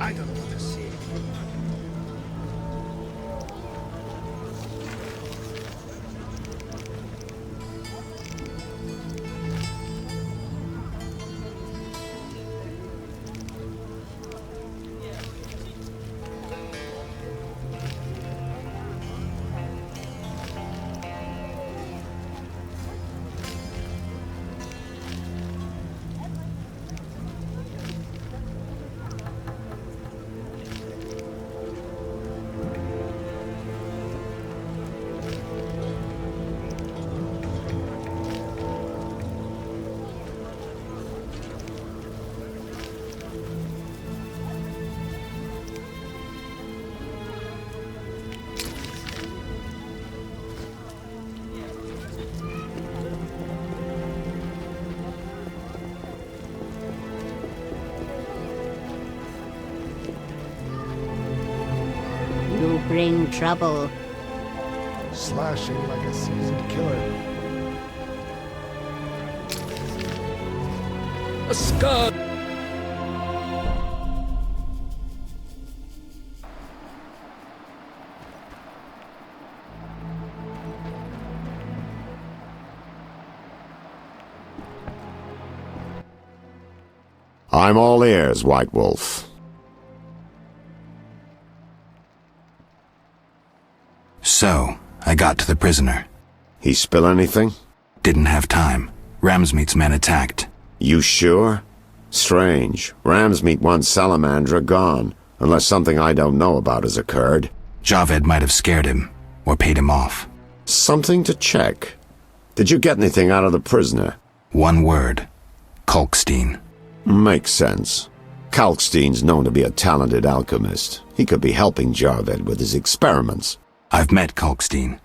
I don't want to see. You bring trouble. Slashing like a seasoned killer. A scud! I'm all ears, White Wolf. So, I got to the prisoner. He spill anything? Didn't have time. Ramsmeat's men attacked. You sure? Strange. Ramsmeat wants Salamandra gone, unless something I don't know about has occurred. Javed might have scared him, or paid him off. Something to check. Did you get anything out of the prisoner? One word. Kalkstein. Makes sense. Kalkstein's known to be a talented alchemist. He could be helping Javed with his experiments. I've met Kalkstein.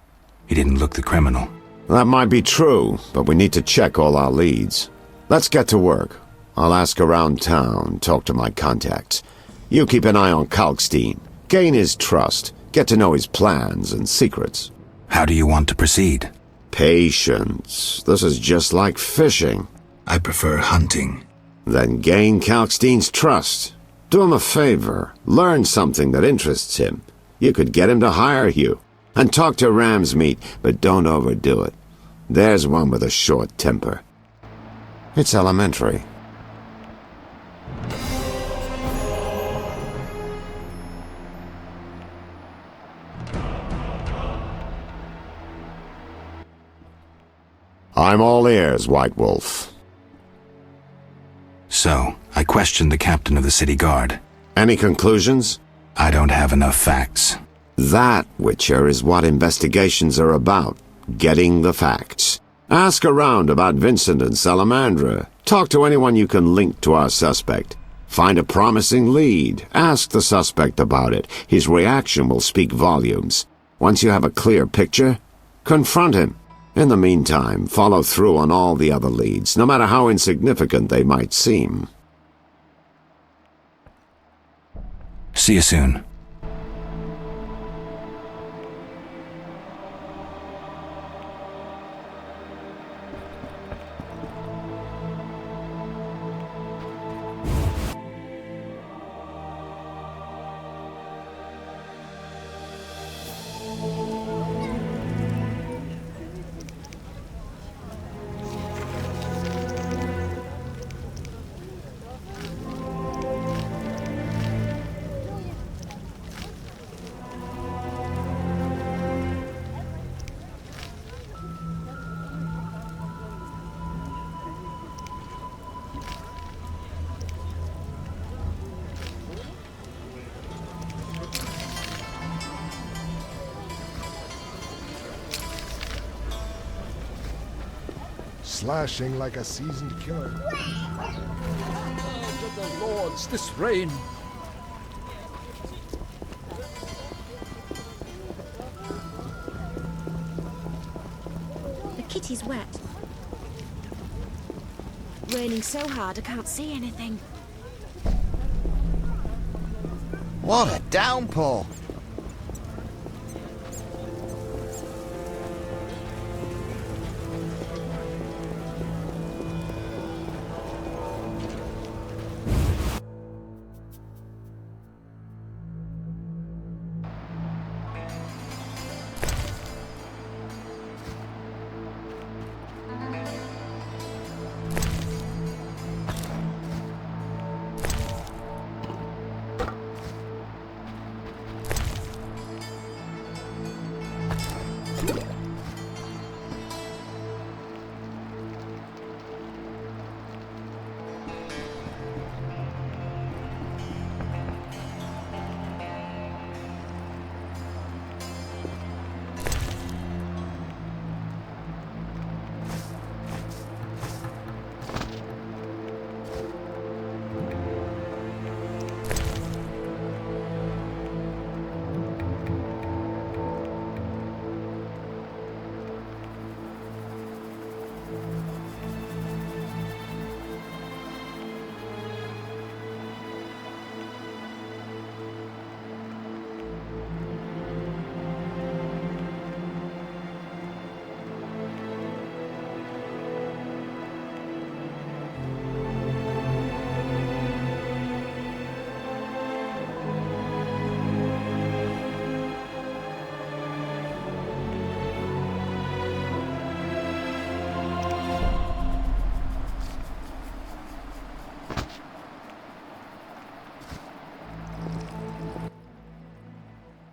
He didn't look the criminal. That might be true, but we need to check all our leads. Let's get to work. I'll ask around town, talk to my contacts. You keep an eye on Kalkstein. Gain his trust. Get to know his plans and secrets. How do you want to proceed? Patience. This is just like fishing. I prefer hunting. Then gain Kalkstein's trust. Do him a favor. Learn something that interests him. You could get him to hire you. And talk to Ramsmeat, but don't overdo it. There's one with a short temper. It's elementary. I'm all ears, White Wolf. So, I questioned the captain of the city guard. Any conclusions? I don't have enough facts. That, Witcher, is what investigations are about. Getting the facts. Ask around about Vincent and Salamandra. Talk to anyone you can link to our suspect. Find a promising lead. Ask the suspect about it. His reaction will speak volumes. Once you have a clear picture, confront him. In the meantime, follow through on all the other leads, no matter how insignificant they might seem. See you soon. Slashing like a seasoned killer. Oh, the lords, this rain! The kitty's wet. Raining so hard I can't see anything. What a downpour!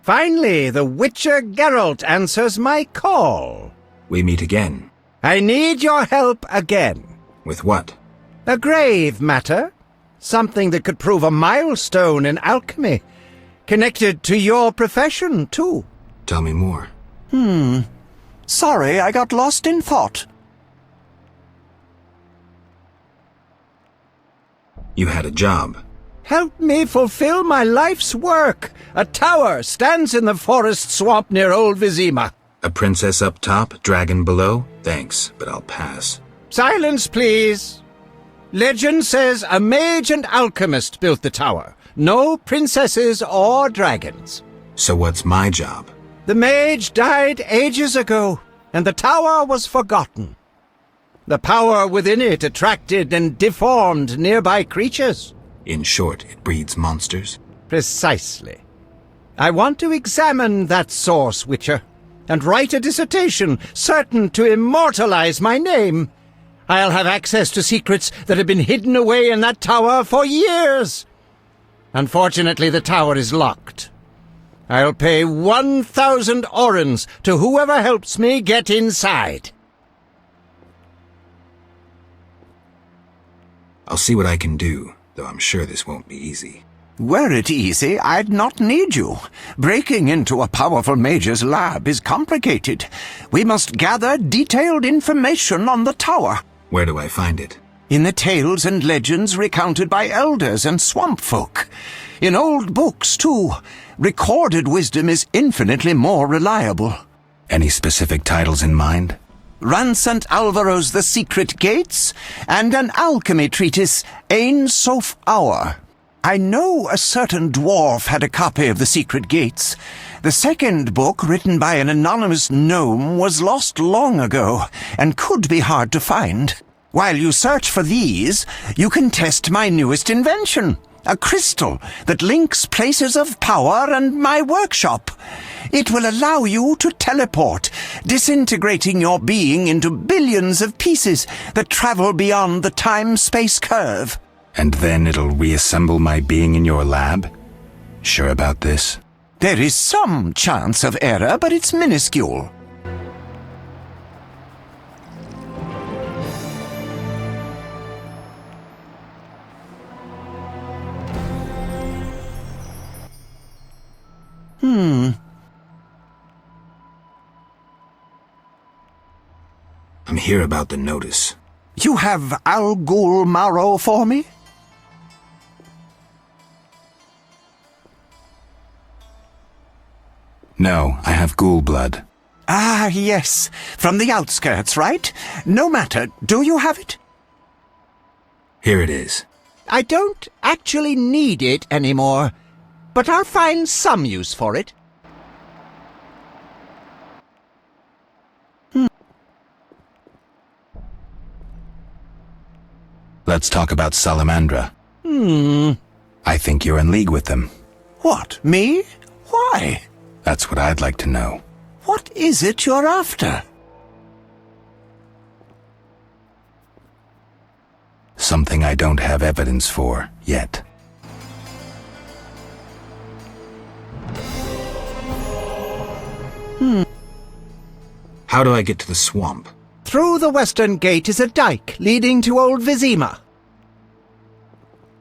Finally, the Witcher Geralt answers my call. We meet again. I need your help again. With what? A grave matter. Something that could prove a milestone in alchemy. Connected to your profession, too. Tell me more. Sorry, I got lost in thought. You had a job. Help me fulfill my life's work. A tower stands in the forest swamp near Old Vizima. A princess up top, dragon below? Thanks, but I'll pass. Silence, please. Legend says a mage and alchemist built the tower. No princesses or dragons. So what's my job? The mage died ages ago, and the tower was forgotten. The power within it attracted and deformed nearby creatures. In short, it breeds monsters? Precisely. I want to examine that source, Witcher, and write a dissertation certain to immortalize my name. I'll have access to secrets that have been hidden away in that tower for years. Unfortunately, the tower is locked. I'll pay 1,000 orens to whoever helps me get inside. I'll see what I can do, though I'm sure this won't be easy. Were it easy, I'd not need you. Breaking into a powerful mage's lab is complicated. We must gather detailed information on the tower. Where do I find it? In the tales and legends recounted by elders and swamp folk. In old books, too. Recorded wisdom is infinitely more reliable. Any specific titles in mind? Ransant Alvaro's The Secret Gates, and an alchemy treatise, Ein Sof Hour. I know a certain dwarf had a copy of The Secret Gates. The second book, written by an anonymous gnome, was lost long ago, and could be hard to find. While you search for these, you can test my newest invention, a crystal that links places of power and my workshop. It will allow you to teleport, disintegrating your being into billions of pieces that travel beyond the time-space curve. And then it'll reassemble my being in your lab? Sure about this? There is some chance of error, but it's minuscule. I'm here about the notice. You have Al Ghul marrow for me? No, I have ghoul blood. Ah, yes. From the outskirts, right? No matter. Do you have it? Here it is. I don't actually need it anymore, but I'll find some use for it. Let's talk about Salamandra. I think you're in league with them. What, me? Why? That's what I'd like to know. What is it you're after? Something I don't have evidence for, yet. How do I get to the swamp? Through the western gate is a dike leading to Old Vizima.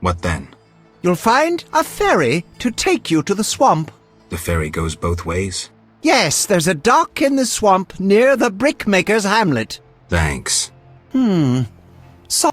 What then? You'll find a ferry to take you to the swamp. The ferry goes both ways? Yes, there's a dock in the swamp near the brickmaker's hamlet. Thanks. So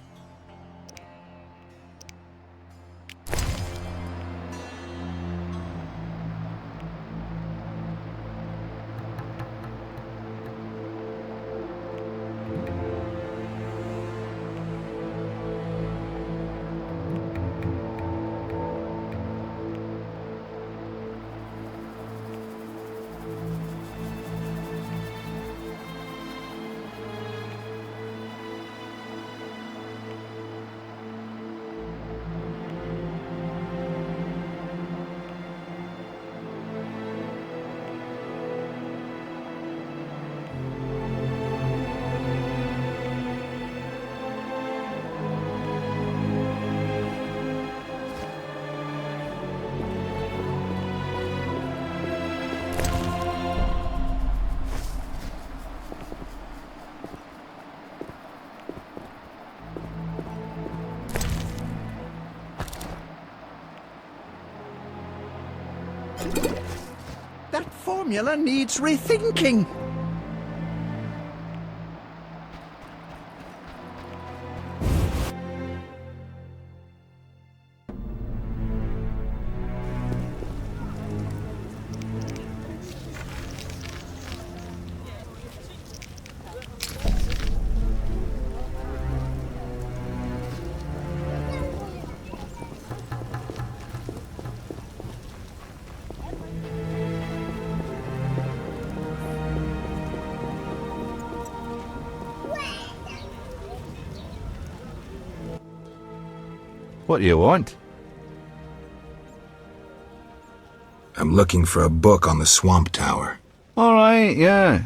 That formula needs rethinking. What do you want? I'm looking for a book on the Swamp Tower. All right, yeah.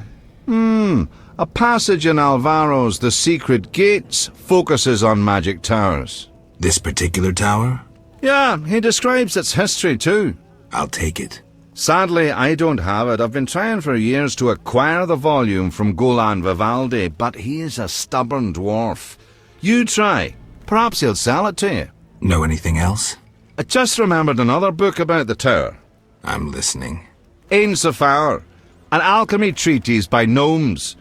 A passage in Alvaro's The Secret Gates focuses on magic towers. This particular tower? Yeah, he describes its history too. I'll take it. Sadly, I don't have it. I've been trying for years to acquire the volume from Golan Vivaldi, but he is a stubborn dwarf. You try. Perhaps he'll sell it to you. Know anything else? I just remembered another book about the tower. I'm listening. Ein Sephiras, an alchemy treatise by gnomes.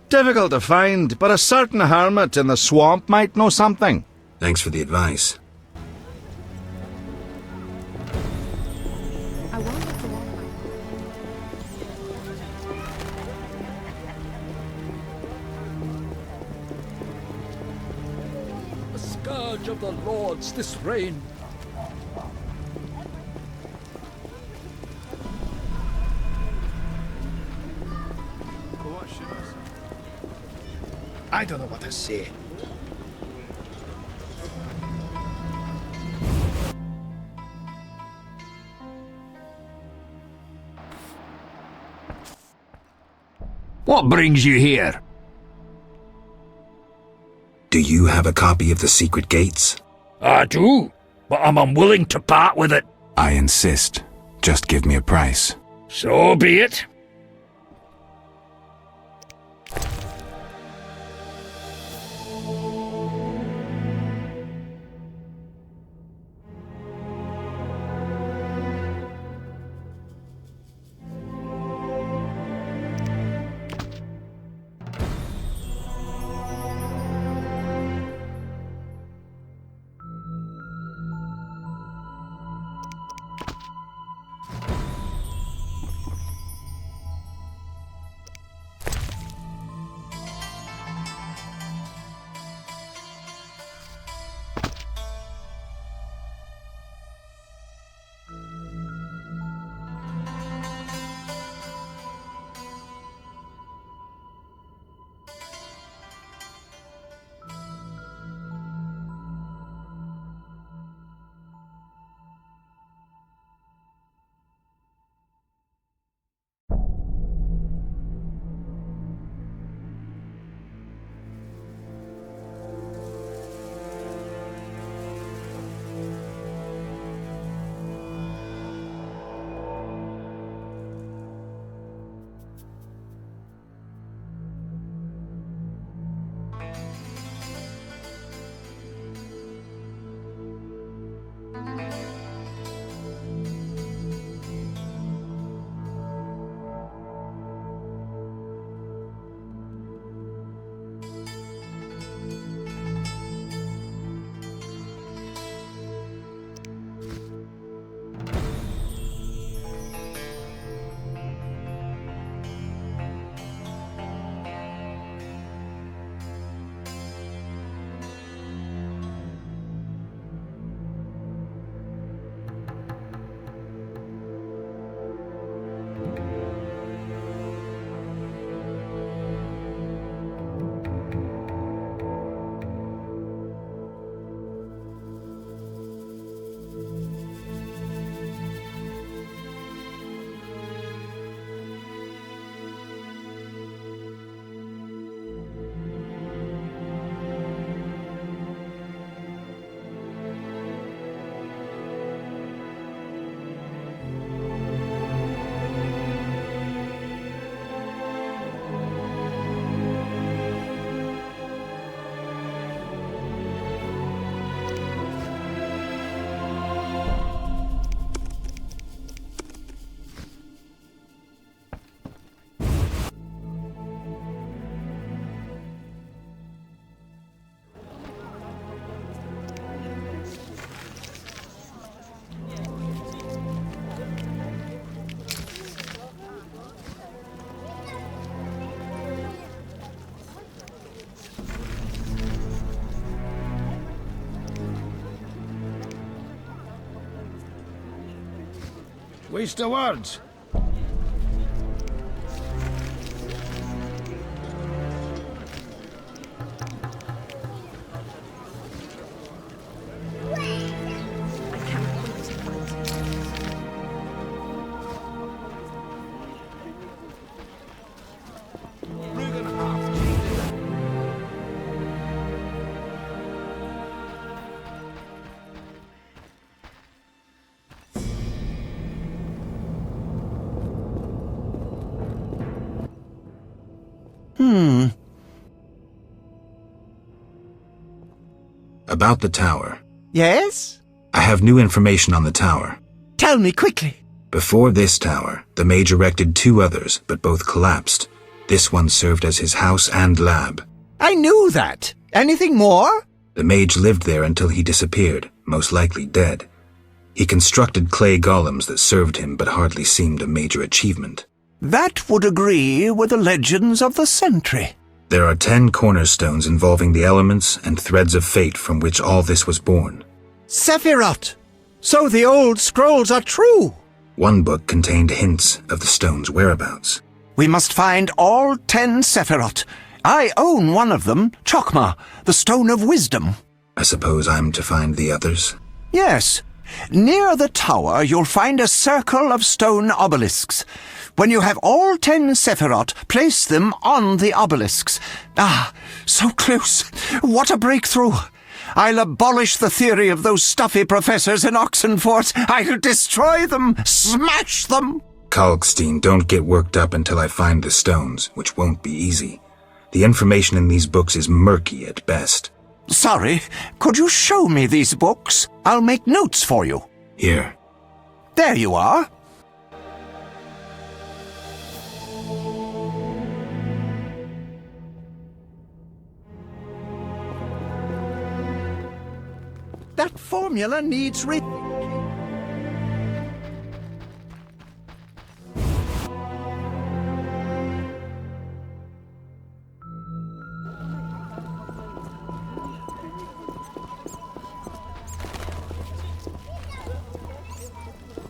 Difficult to find, but a certain hermit in the swamp might know something. Thanks for the advice. I wonder if the one The scourge of the lords, this rain. I don't know what to say. What brings you here? Do you have a copy of The Secret Gates? I do, but I'm unwilling to part with it. I insist. Just give me a price. So be it. Waste of words. About the tower. Yes? I have new information on the tower. Tell me quickly. Before this tower, the mage erected 2 others, but both collapsed. This one served as his house and lab. I knew that. Anything more? The mage lived there until he disappeared, most likely dead. He constructed clay golems that served him but hardly seemed a major achievement. That would agree with the legends of the century. There are 10 cornerstones involving the elements and threads of fate from which all this was born. Sephiras! So the old scrolls are true! One book contained hints of the stone's whereabouts. We must find all 10 Sephiras. I own one of them, Chokmah, the Stone of Wisdom. I suppose I'm to find the others? Yes. Near the tower, you'll find a circle of stone obelisks. When you have all 10 Sephiras, place them on the obelisks. Ah, so close. What a breakthrough. I'll abolish the theory of those stuffy professors in Oxenford. I'll destroy them, smash them. Kalkstein, don't get worked up until I find the stones, which won't be easy. The information in these books is murky at best. Sorry, could you show me these books? I'll make notes for you. Here. There you are. That formula needs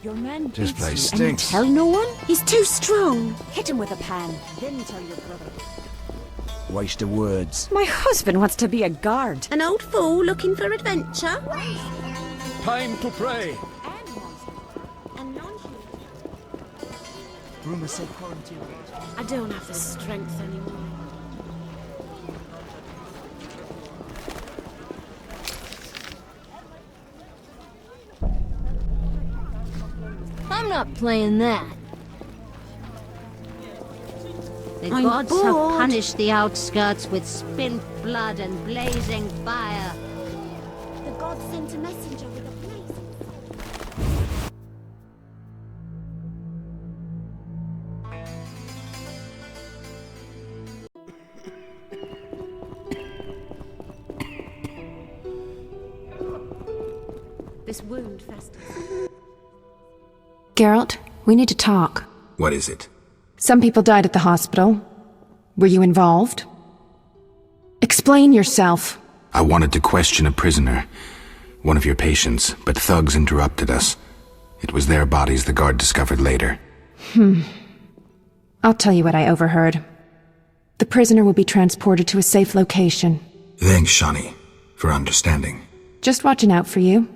Your man This beats place you stinks. and you tell no one? He's too strong. Hit him with a pan. Then tell your brother. Waste of words. My husband wants to be a guard. An old fool looking for adventure? Time to pray. And non-human. Rumour said quarantine. I don't have the strength anymore. I'm not playing that. The I'm gods bored. have punished the outskirts with spilled blood and blazing fire. The gods sent a messenger with a blaze. This wound festers. Geralt, we need to talk. What is it? Some people died at the hospital. Were you involved? Explain yourself. I wanted to question a prisoner, one of your patients, but thugs interrupted us. It was their bodies the guard discovered later. I'll tell you what I overheard. The prisoner will be transported to a safe location. Thanks, Shani, for understanding. Just watching out for you.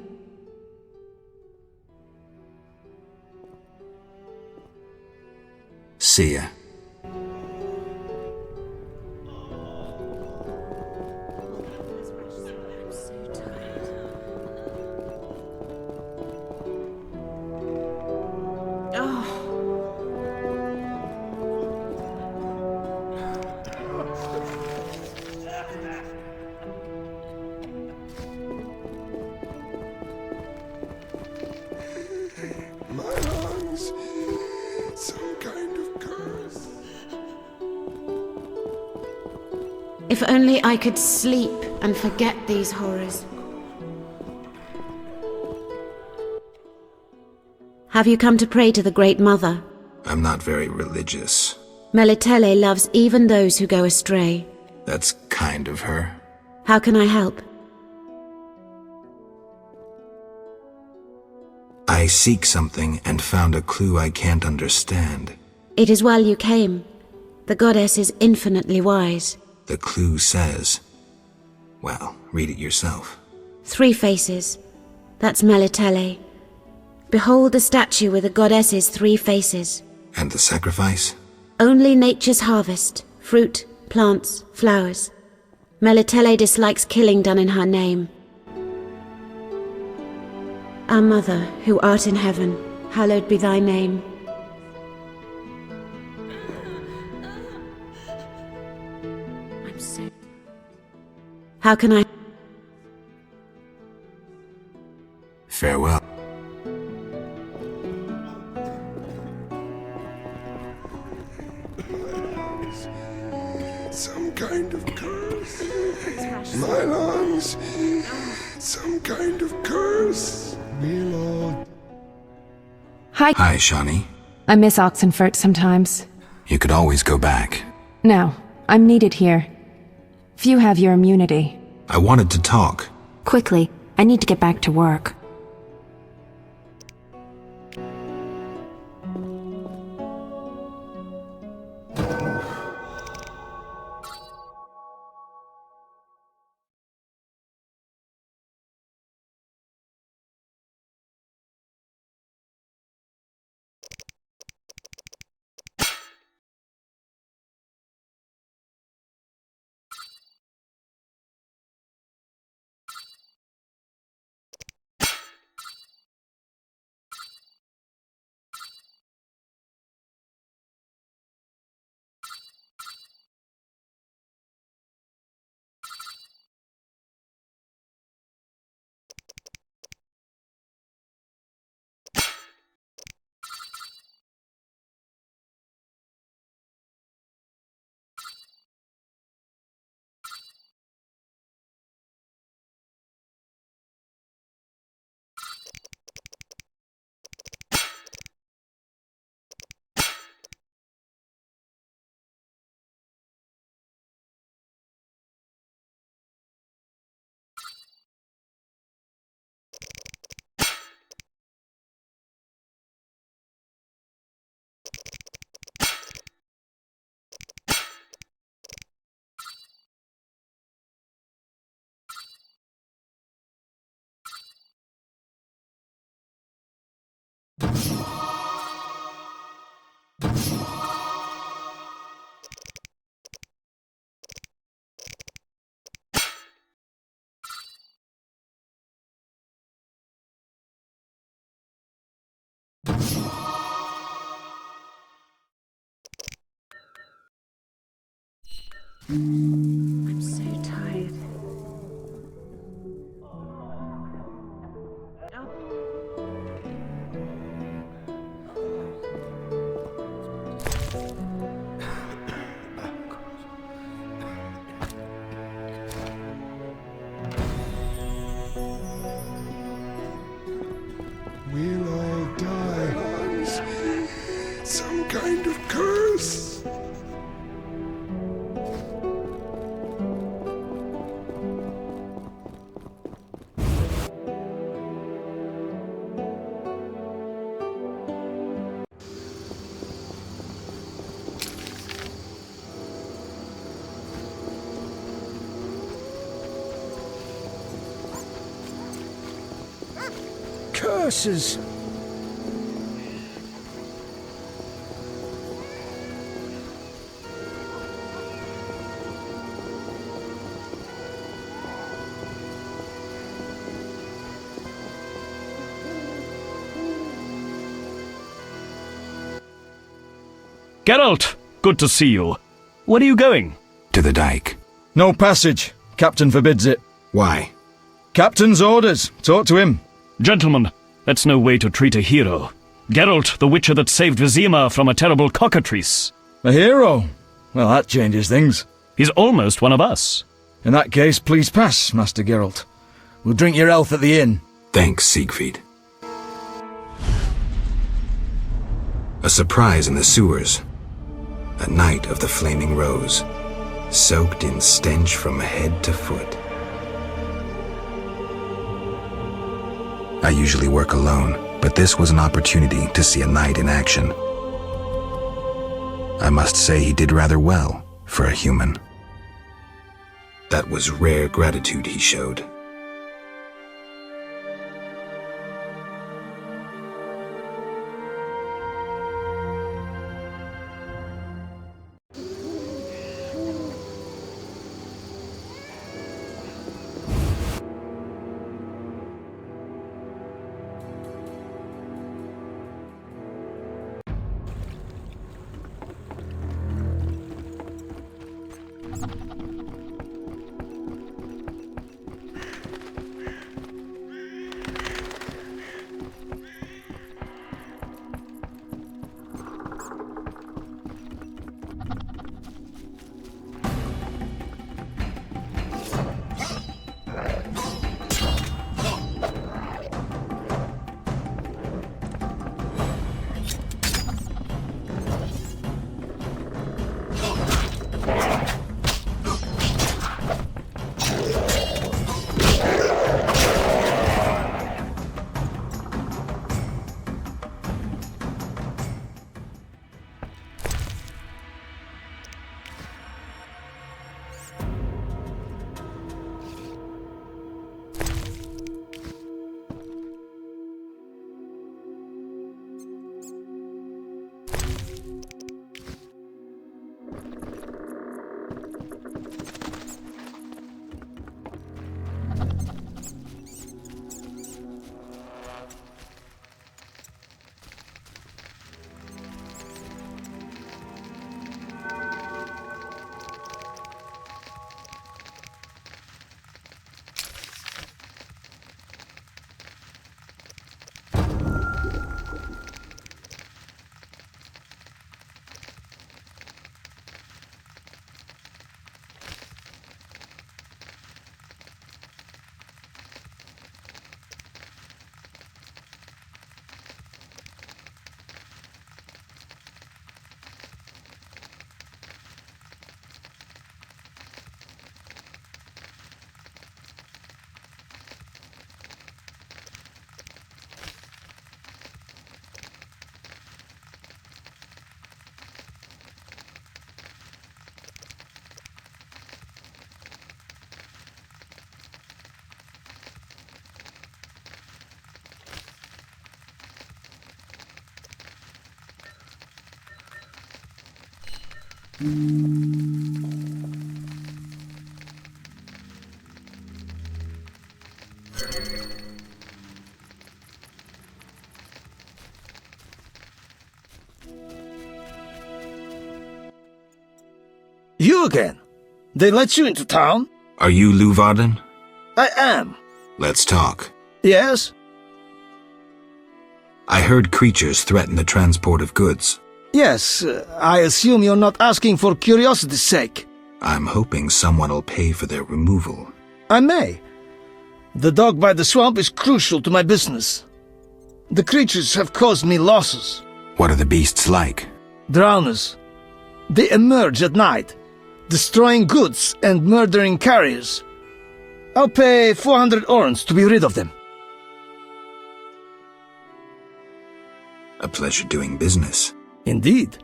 See ya. My lungs. Some kind of curse. If only I could sleep and forget these horrors. Have you come to pray to the Great Mother? I'm not very religious. Melitele loves even those who go astray. That's kind of her. How can I help? I I seek something and found a clue I can't understand. It is well you came. The goddess is infinitely wise. The clue says... Well, read it yourself. 3 faces. That's Melitele. Behold the statue with the goddess's 3 faces. And the sacrifice? Only nature's harvest. Fruit, plants, flowers. Melitele dislikes killing done in her name. Our Mother, who art in heaven, hallowed be thy name. I'm so... How can I... Farewell. Some kind of curse. My lungs. Some kind of curse. We'll all... Hi, Shawnee. I miss Oxenfurt sometimes. You could always go back. No, I'm needed here. Few have your immunity. I wanted to talk. Quickly, I need to get back to work. I'm so tired. We'll all die. Some kind of curse. Curses! Geralt, good to see you. Where are you going? To the dike. No passage. Captain forbids it. Why? Captain's orders. Talk to him. Gentlemen, that's no way to treat a hero. Geralt, the witcher that saved Vizima from a terrible cockatrice. A hero? Well, that changes things. He's almost one of us. In that case, please pass, Master Geralt. We'll drink your health at the inn. Thanks, Siegfried. A surprise in the sewers. A night of the Flaming Rose, soaked in stench from head to foot. I usually work alone, But this was an opportunity to see a knight in action. I must say he did rather well for a human. That was rare gratitude he showed. You again? They let you into town? Are you Luvarden? I am. Let's talk. Yes? I heard creatures threaten the transport of goods. Yes, I assume you're not asking for curiosity's sake. I'm hoping someone will pay for their removal. I may. The dog by the swamp is crucial to my business. The creatures have caused me losses. What are the beasts like? Drowners. They emerge at night, destroying goods and murdering carriers. I'll pay 400 orens to be rid of them. A pleasure doing business. Indeed.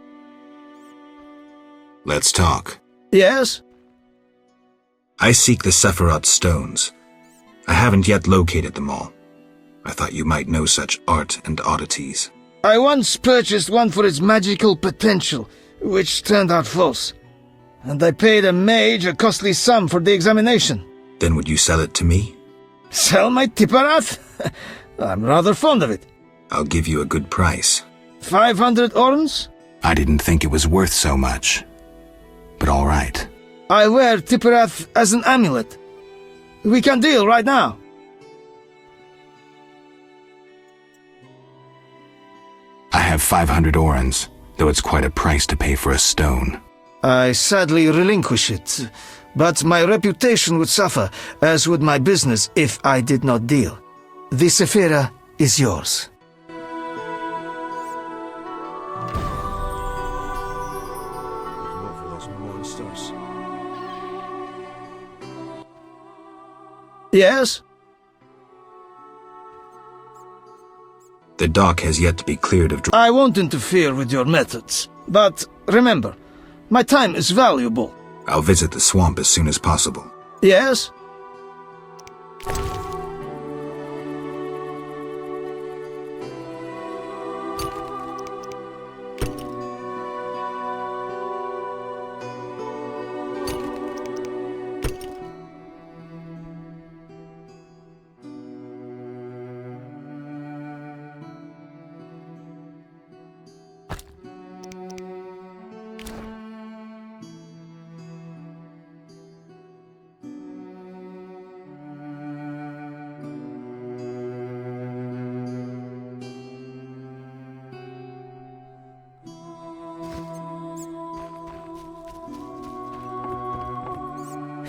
Let's talk. Yes? I seek the Sephiras stones. I haven't yet located them all. I thought you might know such art and oddities. I once purchased one for its magical potential, which turned out false. And I paid a mage a costly sum for the examination. Then would you sell it to me? Sell my Tiparath? I'm rather fond of it. I'll give you a good price. 500 orens? I didn't think it was worth so much. But all right. I wear Tiparath as an amulet. We can deal right now. I have 500 orens, though it's quite a price to pay for a stone. I sadly relinquish it, but my reputation would suffer, as would my business if I did not deal. The Sephira is yours. Yes? The dock has yet to be cleared of... I won't interfere with your methods, but remember, my time is valuable. I'll visit the swamp as soon as possible. Yes?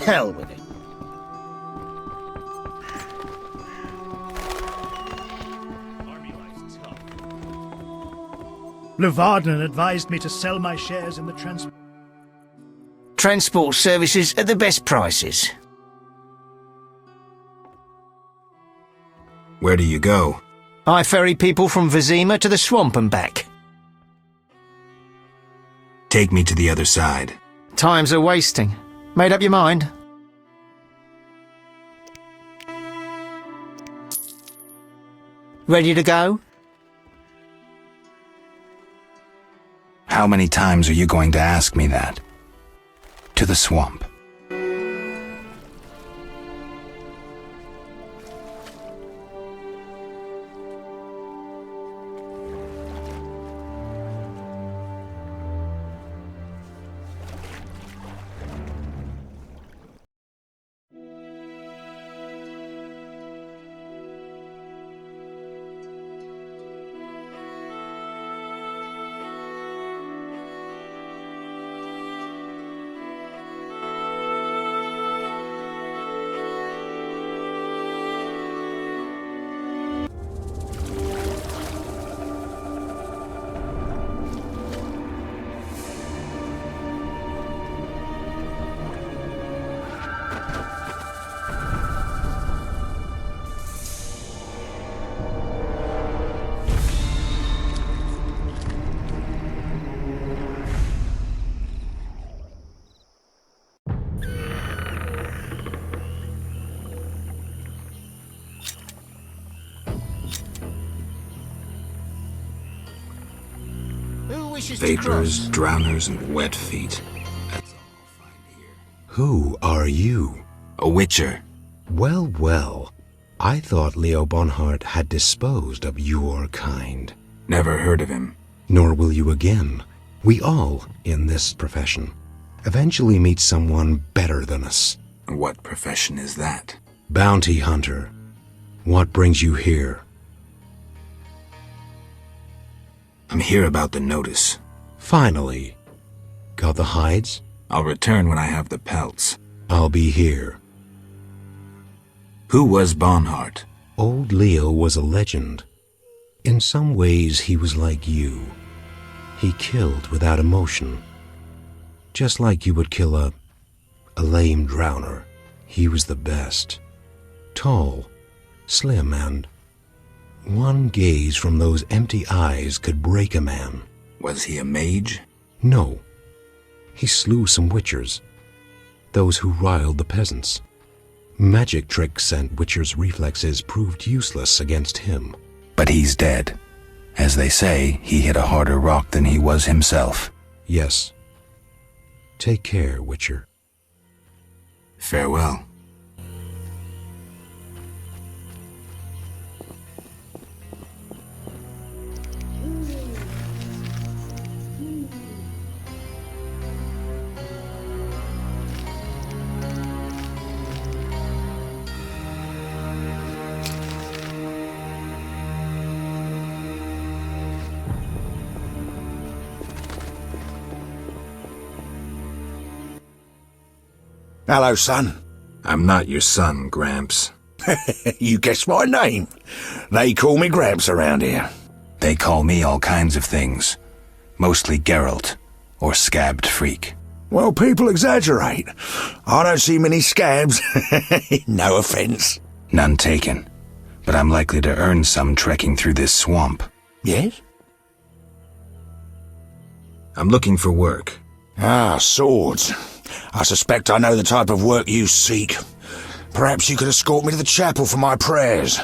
Hell with it. Levardner advised me to sell my shares in the transport services at the best prices. Where do you go? I ferry people from Vizima to the swamp and back. Take me to the other side. Times are wasting. Made up your mind? Ready to go? How many times are you going to ask me that? To the swamp. Vapors, drowners, and wet feet. That's all I'll find here. Who are you? A witcher. Well, well. I thought Leo Bonhart had disposed of your kind. Never heard of him. Nor will you again. We all, in this profession, eventually meet someone better than us. What profession is that? Bounty hunter. What brings you here? I'm here about the notice. Finally. Got the hides? I'll return when I have the pelts. I'll be here. Who was Bonhart? Old Leo was a legend. In some ways, he was like you. He killed without emotion. Just like you would kill a lame drowner. He was the best. Tall, slim, and one gaze from those empty eyes could break a man. Was he a mage? No. He slew some witchers. Those who riled the peasants. Magic tricks and witchers' reflexes proved useless against him. But he's dead. As they say, he hit a harder rock than he was himself. Yes. Take care, Witcher. Farewell. Hello, son. I'm not your son, Gramps. You guessed my name. They call me Gramps around here. They call me all kinds of things. Mostly Geralt, or Scabbed Freak. Well, people exaggerate. I don't see many scabs. No offense. None taken. but I'm likely to earn some trekking through this swamp. Yes? I'm looking for work. Ah, swords. I suspect I know the type of work you seek. Perhaps you could escort me to the chapel for my prayers.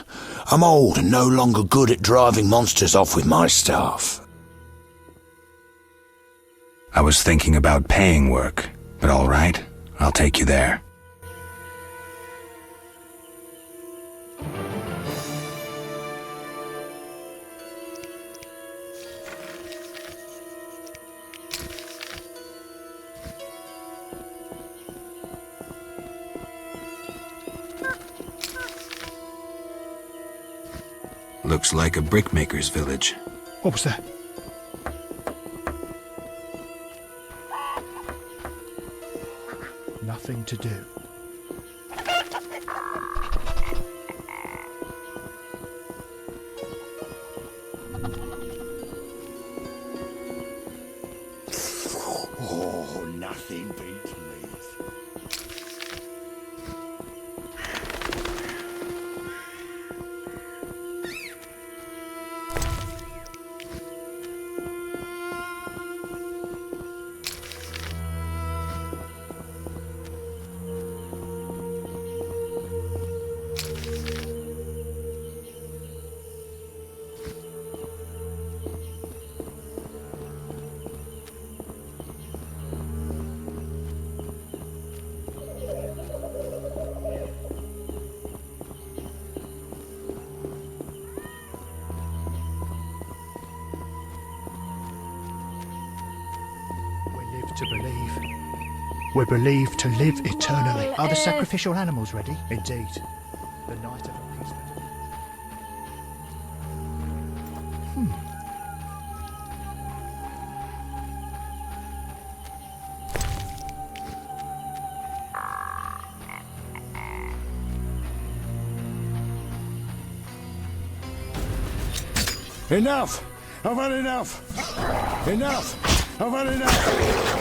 I'm old and no longer good at driving monsters off with my staff. I was thinking about paying work, but all right, I'll take you there. Looks like a brickmaker's village. What was that? Nothing to do. Oh, nothing beats meat. To believe. We're believed to live eternally. Are the sacrificial animals ready? Indeed. The night of appeasement. Enough! I've had enough! Enough! I've had enough!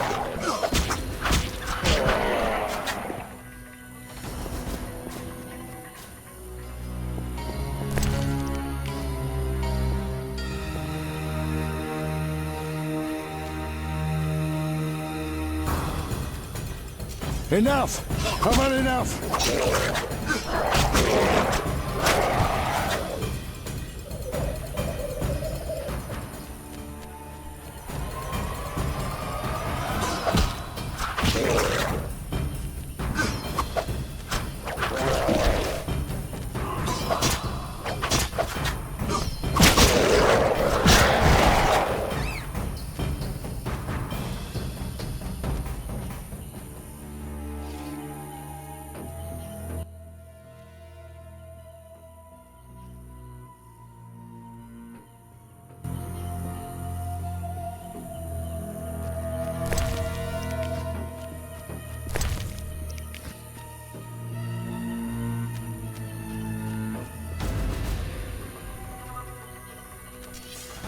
Enough! I've had enough!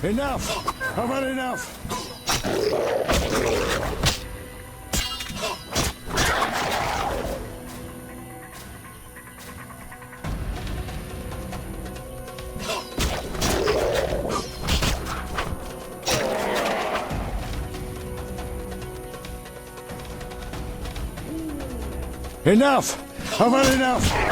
Enough! I've had enough! Enough! I've had enough!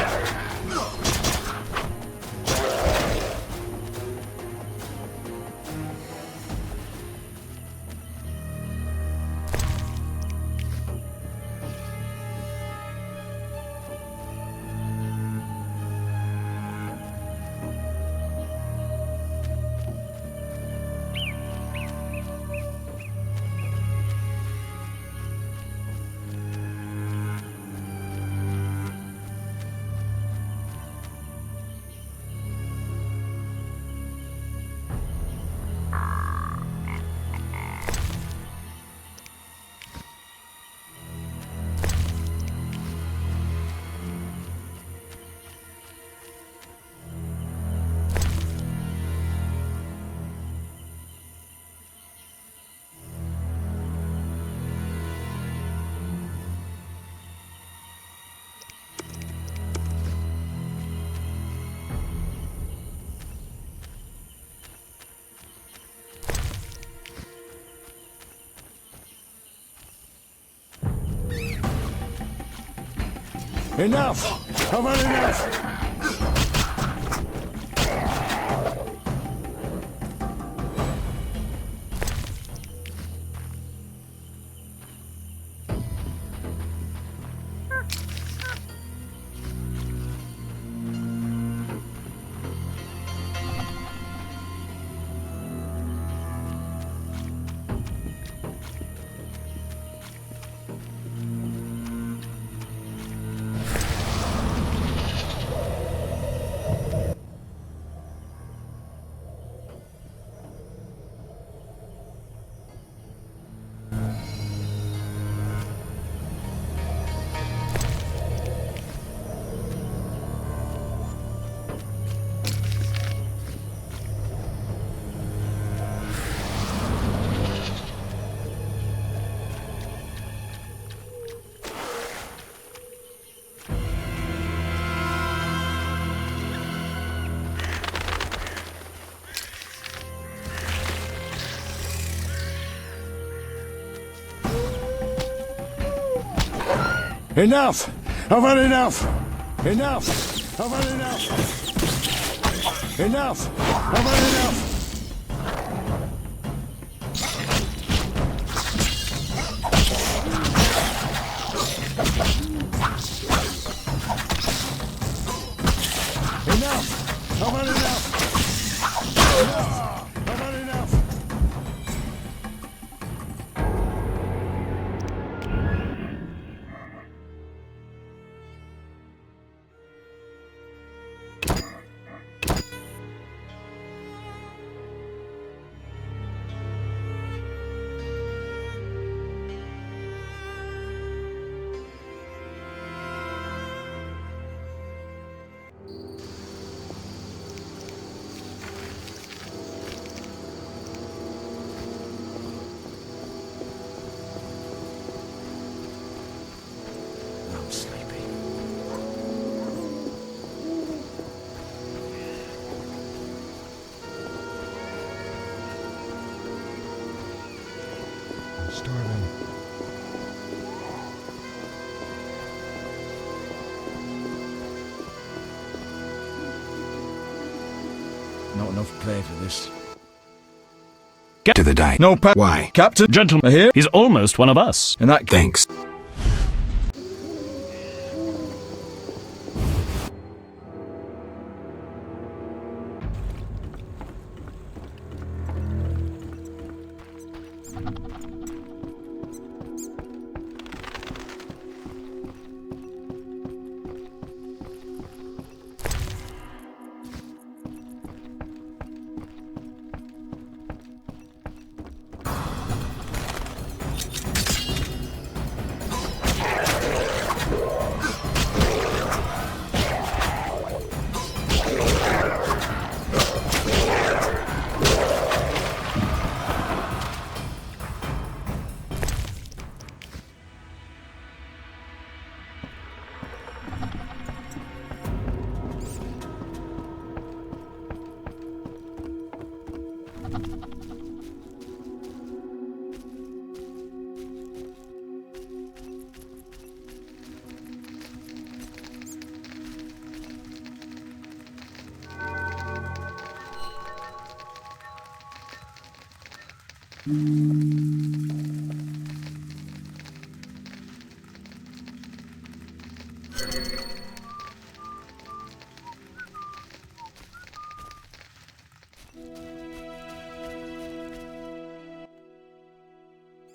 Enough! I've had enough! Enough! I've had enough! Enough! I've had enough! Enough! I've had enough! Enough! I've had enough! Enough! I've had enough! I'm sleepy. Starving. Not enough play for this. Get to the dike. No, Why? Captain. Gentlemen, Here. he's almost one of us. And that Thanks.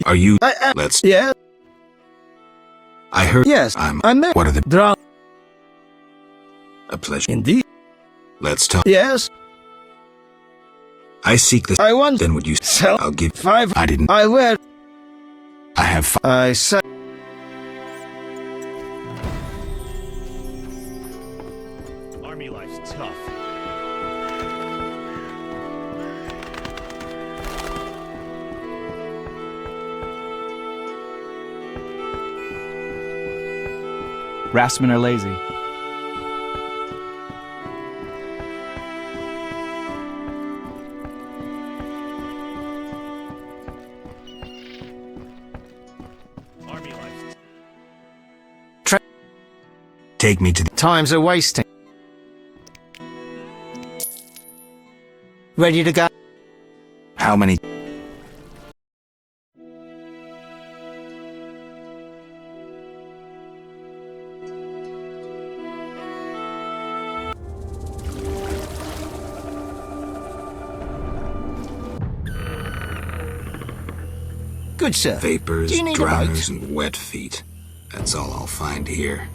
Are you? Let's. Yeah. I heard. Yes. I'm there. What are the? Draw. A pleasure. Indeed. Let's talk. Yes. I seek this. I want. Then would you sell? I'll give 5. I didn't. I wear. I have 5. I said. Army life's tough. Raftsmen are lazy. Take me to the... Time's a wasting. Ready to go? How many... Good, sir. Vapors, Do you need a drowners, bite? and wet feet. That's all I'll find here.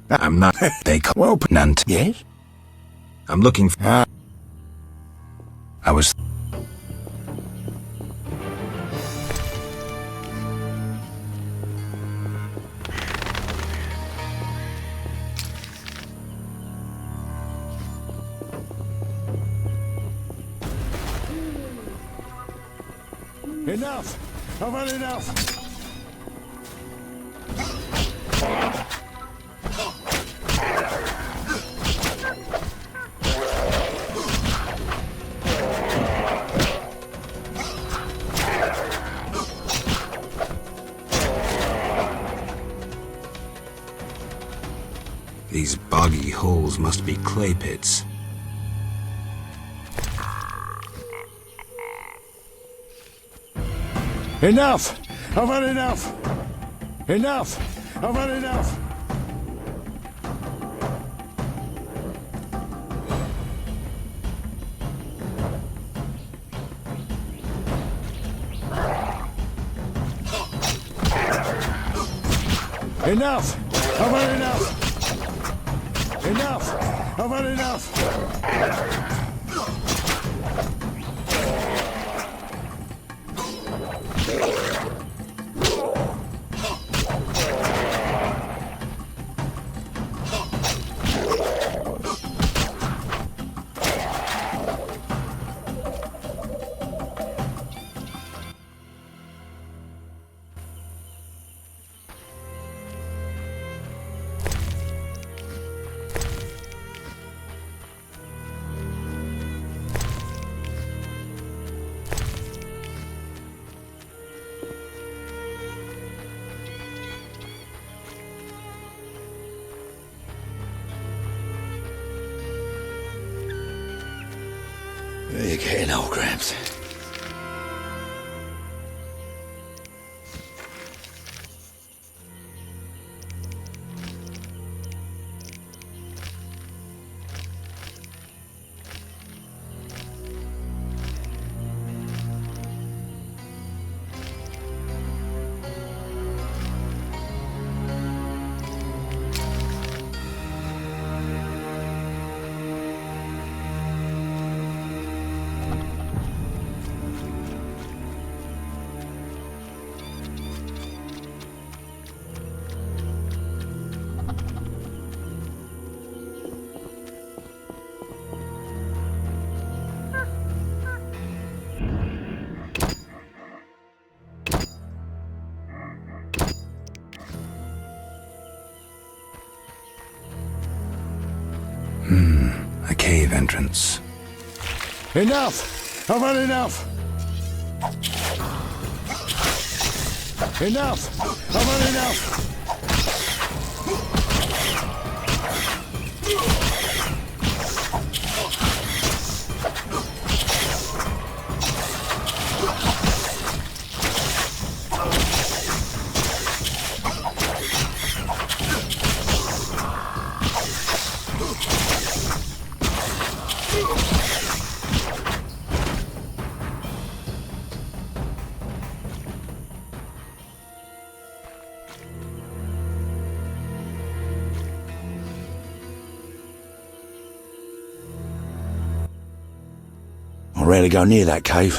I'm not... They come open and... Yes? I'm looking for... I was... Enough! I've had enough! These boggy holes must be clay pits. Enough! I've had enough! Enough! I've had enough! Enough! I've had enough! Enough! I've had enough! You're getting old, Gramps. A cave entrance. Enough! I've had enough! Enough! I've had enough! I rarely go near that cave.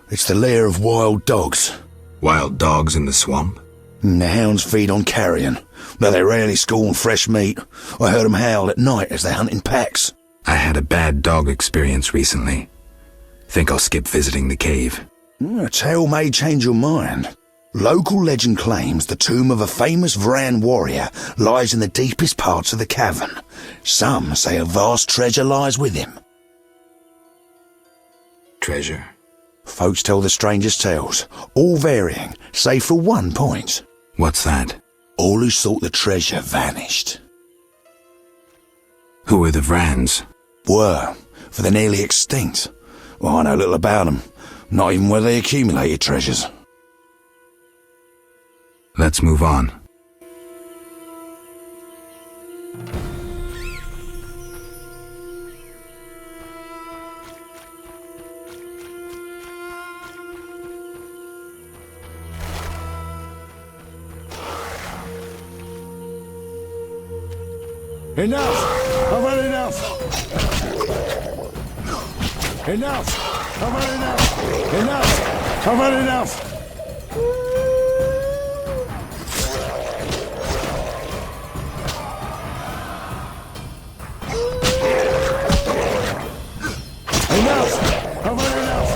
It's the lair of wild dogs. Wild dogs in the swamp? The hounds feed on carrion, though they rarely scorn fresh meat. I heard them howl at night as they hunt in packs. I had a bad dog experience recently. Think I'll skip visiting the cave. A tale may change your mind. Local legend claims the tomb of a famous Vran warrior lies in the deepest parts of the cavern. Some say a vast treasure lies with him. Treasure? Folks tell the strangest tales, all varying, save for one point. What's that? All who sought the treasure vanished. Who are the Vrans? Were, for they're nearly extinct. Well, I know little about them, not even where they accumulated treasures. Let's move on. Enough! I've had enough! Enough! I've had enough! Enough! I've had enough! Enough! I've had enough!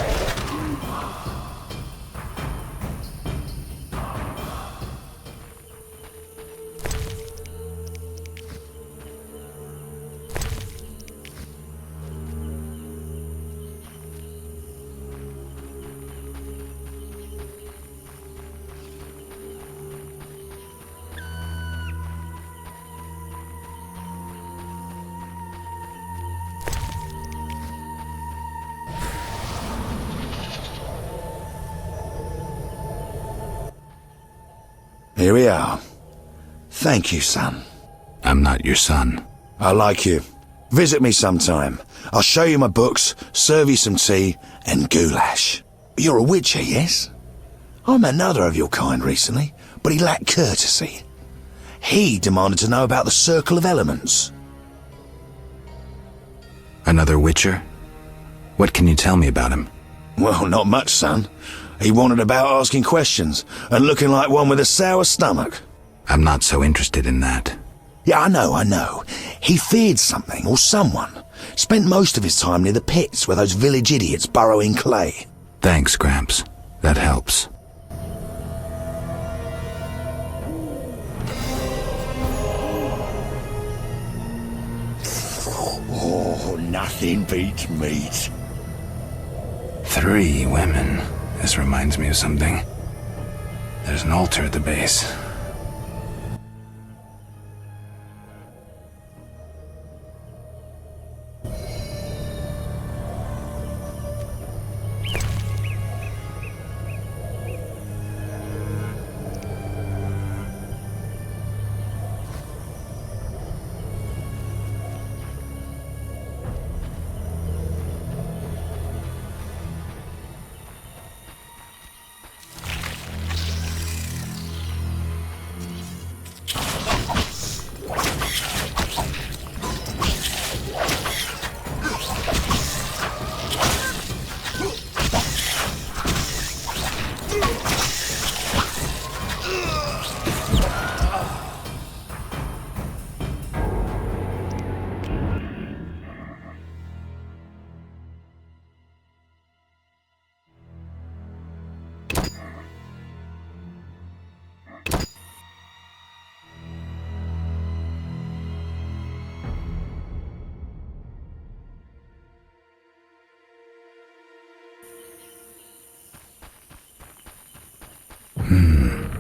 Here we are. Thank you, son. I'm not your son. I like you. Visit me sometime. I'll show you my books, serve you some tea, and goulash. You're a witcher, yes? I met another of your kind recently, but he lacked courtesy. He demanded to know about the Circle of Elements. Another witcher? What can you tell me about him? Well, not much, son. He wanted about asking questions, and looking like one with a sour stomach. I'm not so interested in that. Yeah, I know. He feared something or someone. Spent most of his time near the pits where those village idiots burrow in clay. Thanks, Gramps. That helps. Oh, nothing beats meat. 3 women. This reminds me of something. There's an altar at the base.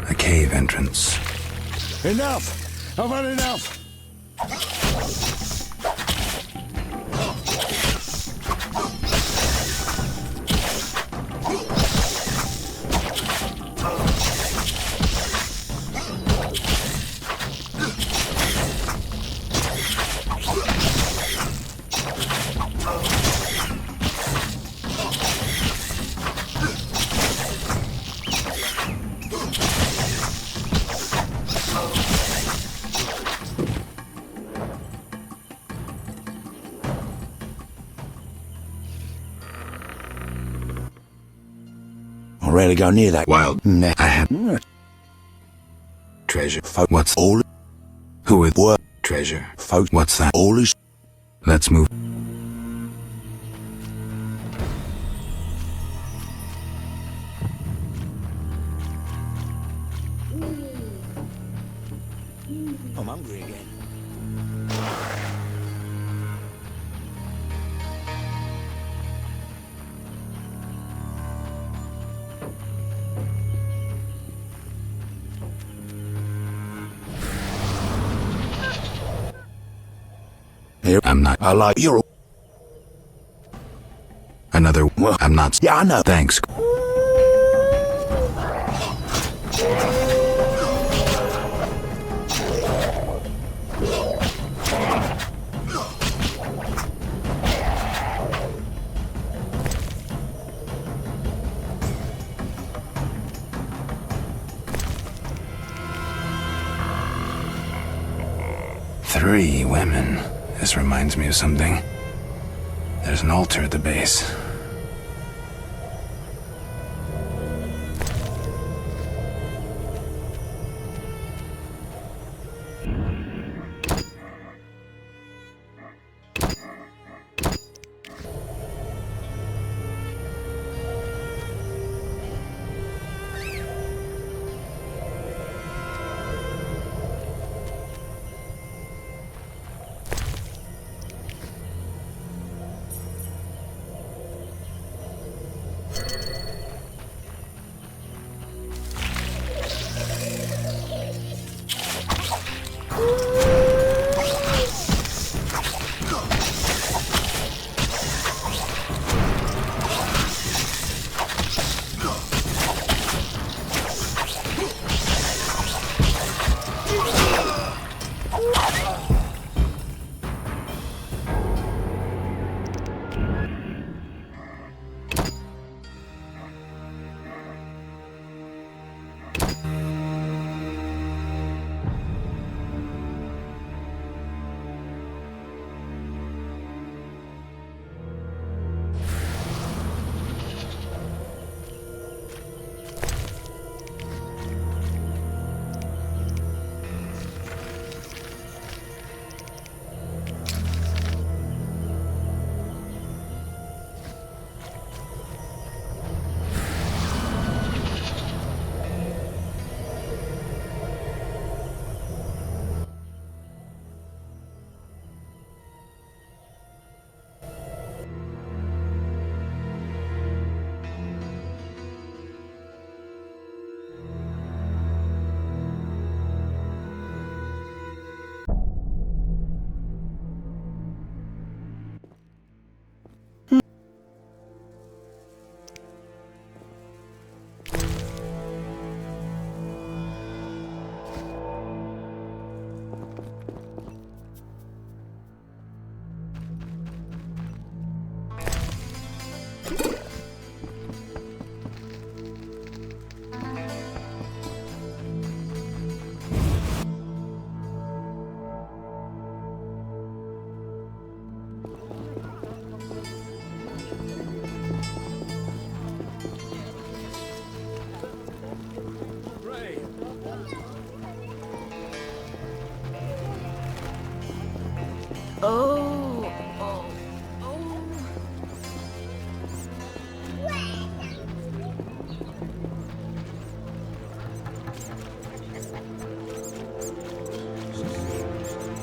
A cave entrance. Enough! I've had enough! I rarely go near that wild. Nah. I have treasure. What's all? Who is what? Treasure. What's that? All is. Let's move. I'm hungry again. Here, I'm not. I like you're. Another. Well, I'm not. Yeah, I know. Thanks. Three women. This reminds me of something. There's an altar at the base.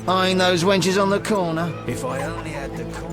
Eyeing those wenches on the corner. If I only had the corner.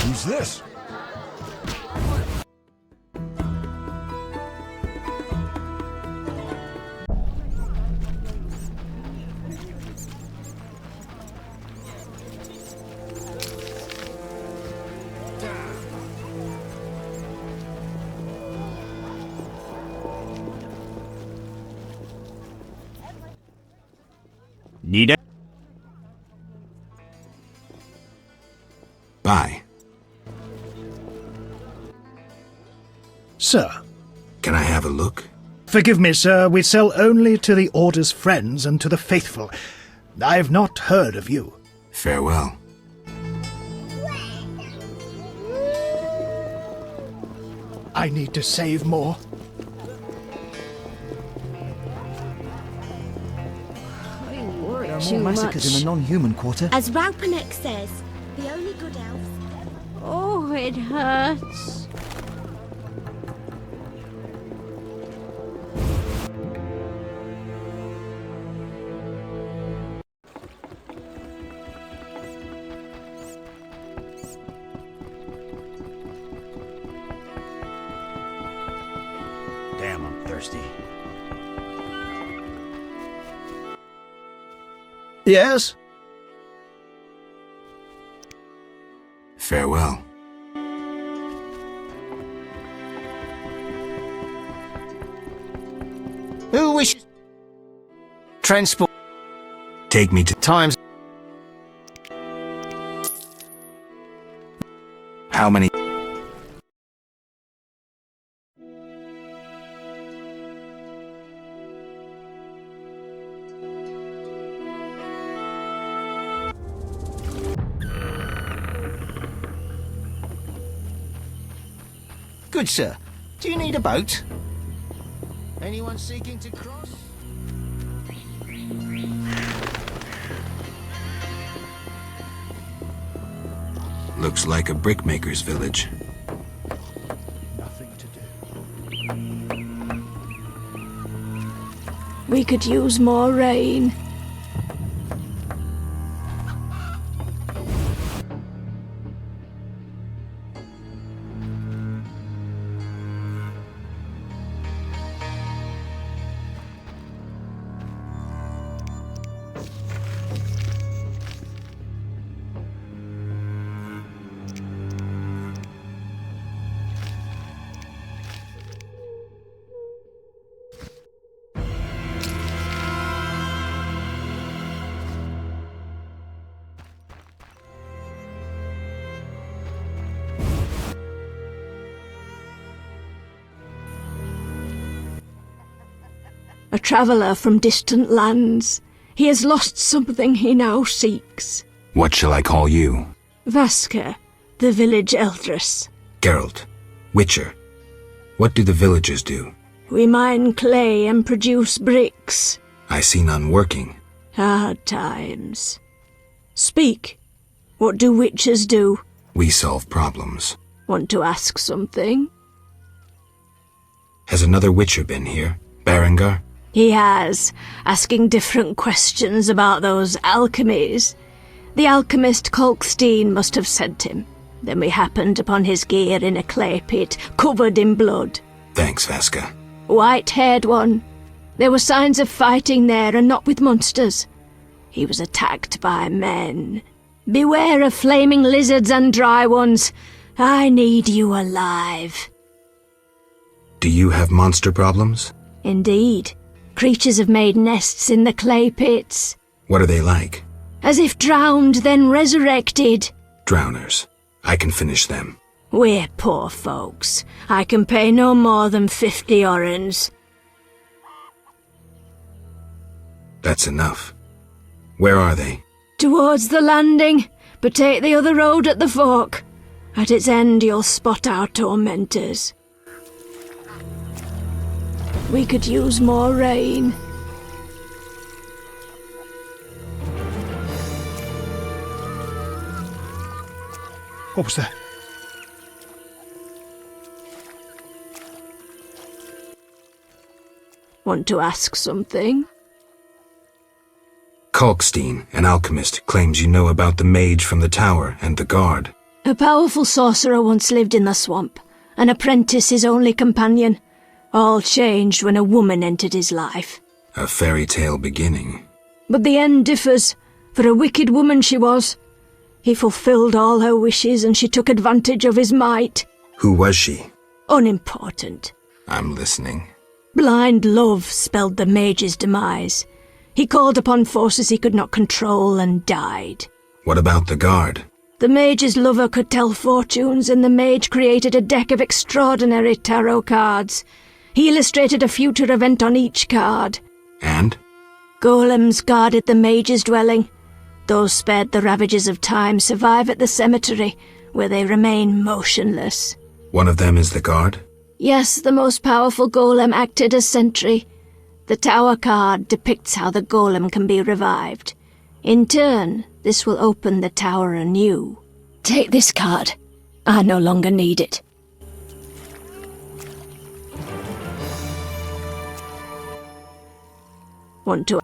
Who's this? Need it? Bye. Sir. Can I have a look? Forgive me, sir. We sell only to the Order's friends and to the faithful. I've not heard of you. Farewell. I need to save more. Too massacres much. in a non-human quarter. As Raupanek says, the only good elves... Oh, it hurts. Damn, I'm thirsty. Yes? Farewell. Who wishes... Transport... Take me to... Times... How many... Good, sir. Do you need a boat? Anyone seeking to cross? Looks like a brickmaker's village. Nothing to do. We could use more rain. A traveller from distant lands. He has lost something he now seeks. What shall I call you? Vaska, the village eldress. Geralt. Witcher. What do the villagers do? We mine clay and produce bricks. I see none working. Hard times. Speak. What do witchers do? We solve problems. Want to ask something? Has another witcher been here? Berengar? He has, asking different questions about those alchemies. The alchemist Kolkstein must have sent him. Then we happened upon his gear in a clay pit, covered in blood. Thanks, Vaska. White-haired one. There were signs of fighting there, and not with monsters. He was attacked by men. Beware of flaming lizards and dry ones. I need you alive. Do you have monster problems? Indeed. Creatures have made nests in the clay pits. What are they like? As if drowned, then resurrected. Drowners. I can finish them. We're poor folks. I can pay no more than 50 orens. That's enough. Where are they? Towards the landing, but take the other road at the fork. At its end you'll spot our tormentors. We could use more rain. What was that? Want to ask something? Kolkstein, an alchemist, claims you know about the mage from the tower and the guard. A powerful sorcerer once lived in the swamp, an apprentice his only companion. All changed when a woman entered his life. A fairy tale beginning. But the end differs, for a wicked woman she was. He fulfilled all her wishes and she took advantage of his might. Who was she? Unimportant. I'm listening. Blind love spelled the mage's demise. He called upon forces he could not control and died. What about the guard? The mage's lover could tell fortunes, and the mage created a deck of extraordinary tarot cards. He illustrated a future event on each card. And? Golems guarded the mage's dwelling. Those spared the ravages of time survive at the cemetery, where they remain motionless. One of them is the guard? Yes, the most powerful golem acted as sentry. The tower card depicts how the golem can be revived. In turn, this will open the tower anew. Take this card. I no longer need it. Want to...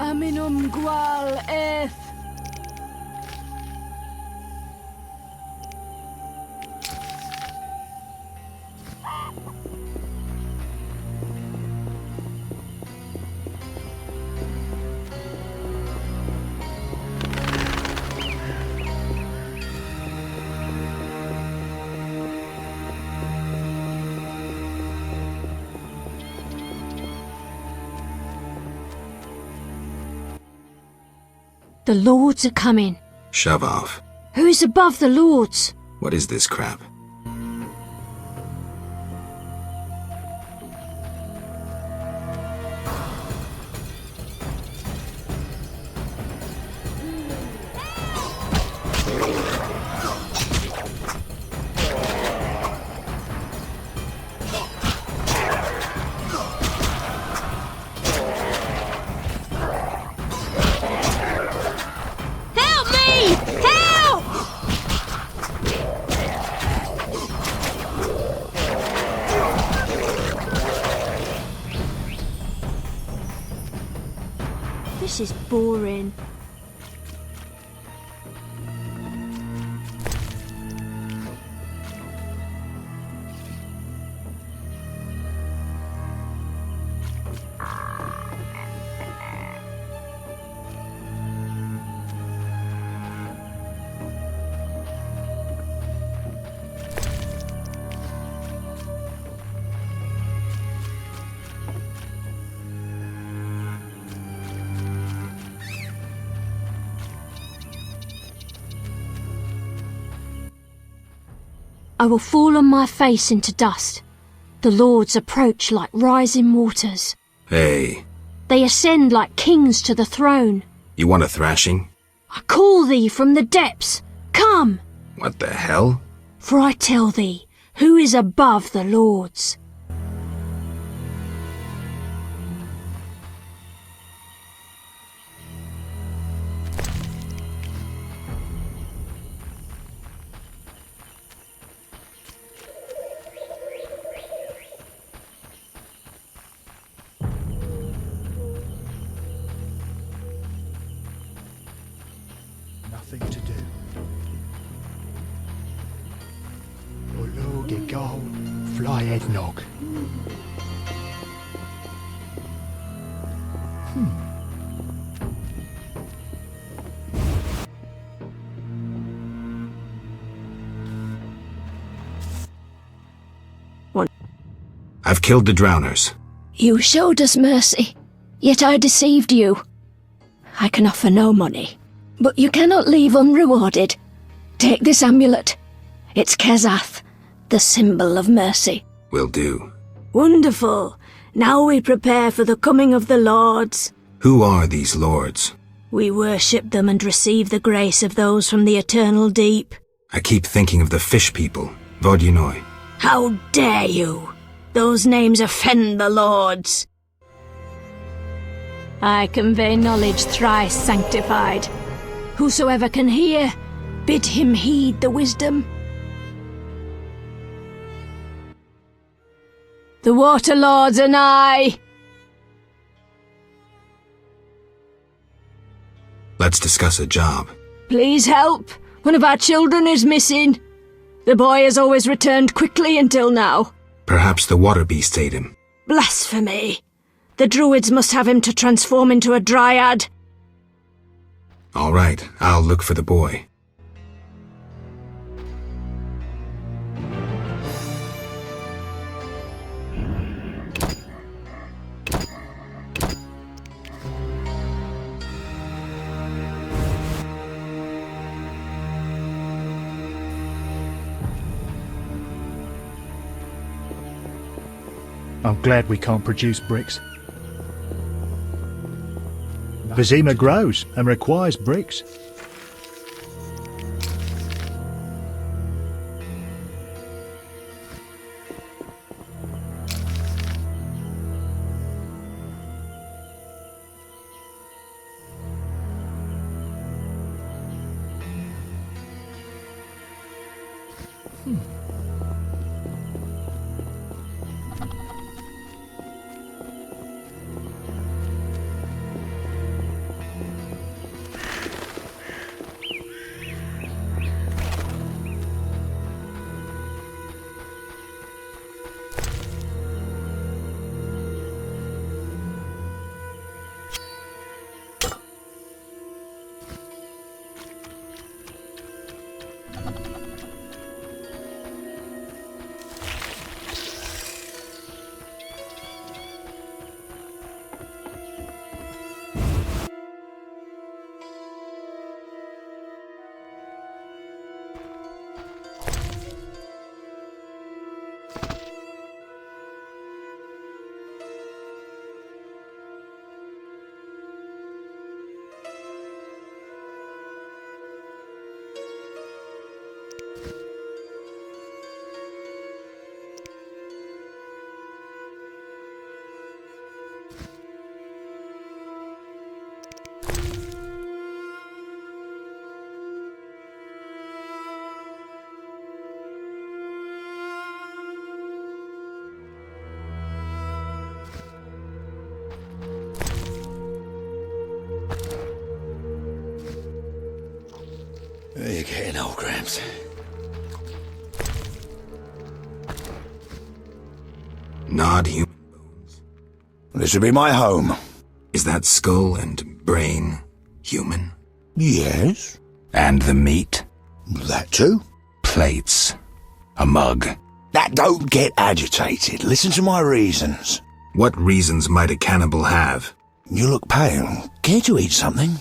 Aminum gual eth. The lords are coming. Shove off. Who's above the lords? What is this crap? This is boring. I will fall on my face into dust. The lords approach like rising waters. Hey. They ascend like kings to the throne. You want a thrashing? I call thee from the depths. Come! What the hell? For I tell thee, who is above the lords? Nothing to do. Ologe go, fly eggnog. I've killed the drowners. You showed us mercy, yet I deceived you. I can offer no money, but you cannot leave unrewarded. Take this amulet. It's Kezath, the symbol of mercy. Will do. Wonderful. Now we prepare for the coming of the lords. Who are these lords? We worship them and receive the grace of those from the eternal deep. I keep thinking of the fish people. Vodunoi. How dare you! Those names offend the lords. I convey knowledge thrice sanctified. Whosoever can hear, bid him heed the wisdom. The Water Lords are nigh! Let's discuss a job. Please help. One of our children is missing. The boy has always returned quickly until now. Perhaps the water beast ate him. Blasphemy. The druids must have him to transform into a dryad. All right, I'll look for the boy. I'm glad we can't produce bricks. Vizima grows and requires bricks. You're getting old, Gramps. Not human. This would be my home. Is that skull and brain human? Yes. And the meat? That too. Plates. A mug. That don't get agitated. Listen to my reasons. What reasons might a cannibal have? You look pale. Care to eat something?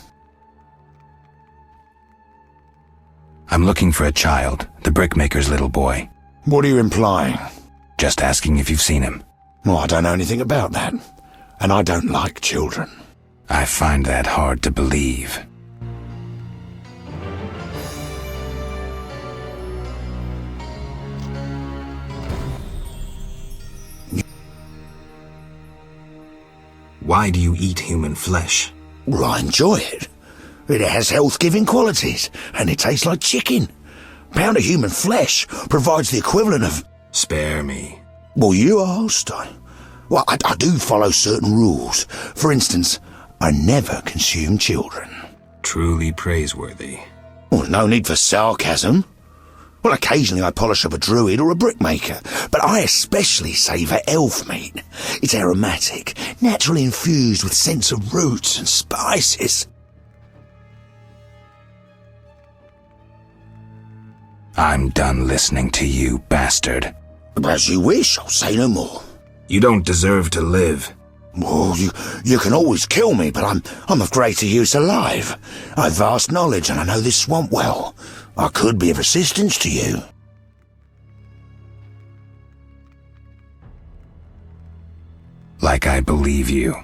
I'm looking for a child, the brickmaker's little boy. What are you implying? Just asking if you've seen him. Well, I don't know anything about that. And I don't like children. I find that hard to believe. Why do you eat human flesh? Well, I enjoy it. It has health-giving qualities, and it tastes like chicken. A pound of human flesh provides the equivalent of... Spare me. Well, you asked. I do follow certain rules. For instance, I never consume children. Truly praiseworthy. Well, no need for sarcasm. Well, occasionally I polish up a druid or a brickmaker, but I especially savour elf meat. It's aromatic, naturally infused with scents of roots and spices. I'm done listening to you, bastard. As you wish, I'll say no more. You don't deserve to live. Well, you can always kill me, but I'm of greater use alive. I've vast knowledge and I know this swamp well. I could be of assistance to you. Like I believe you.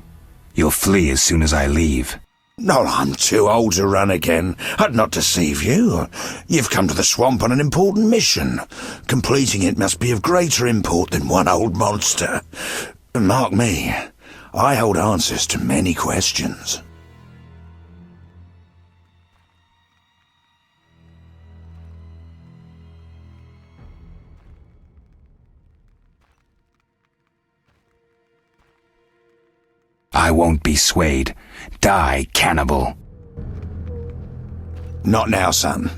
You'll flee as soon as I leave. No, I'm too old to run again. I'd not deceive you. You've come to the swamp on an important mission. Completing it must be of greater import than one old monster. Mark me, I hold answers to many questions. I won't be swayed. Die, cannibal. Not now, son.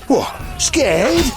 What? Scared?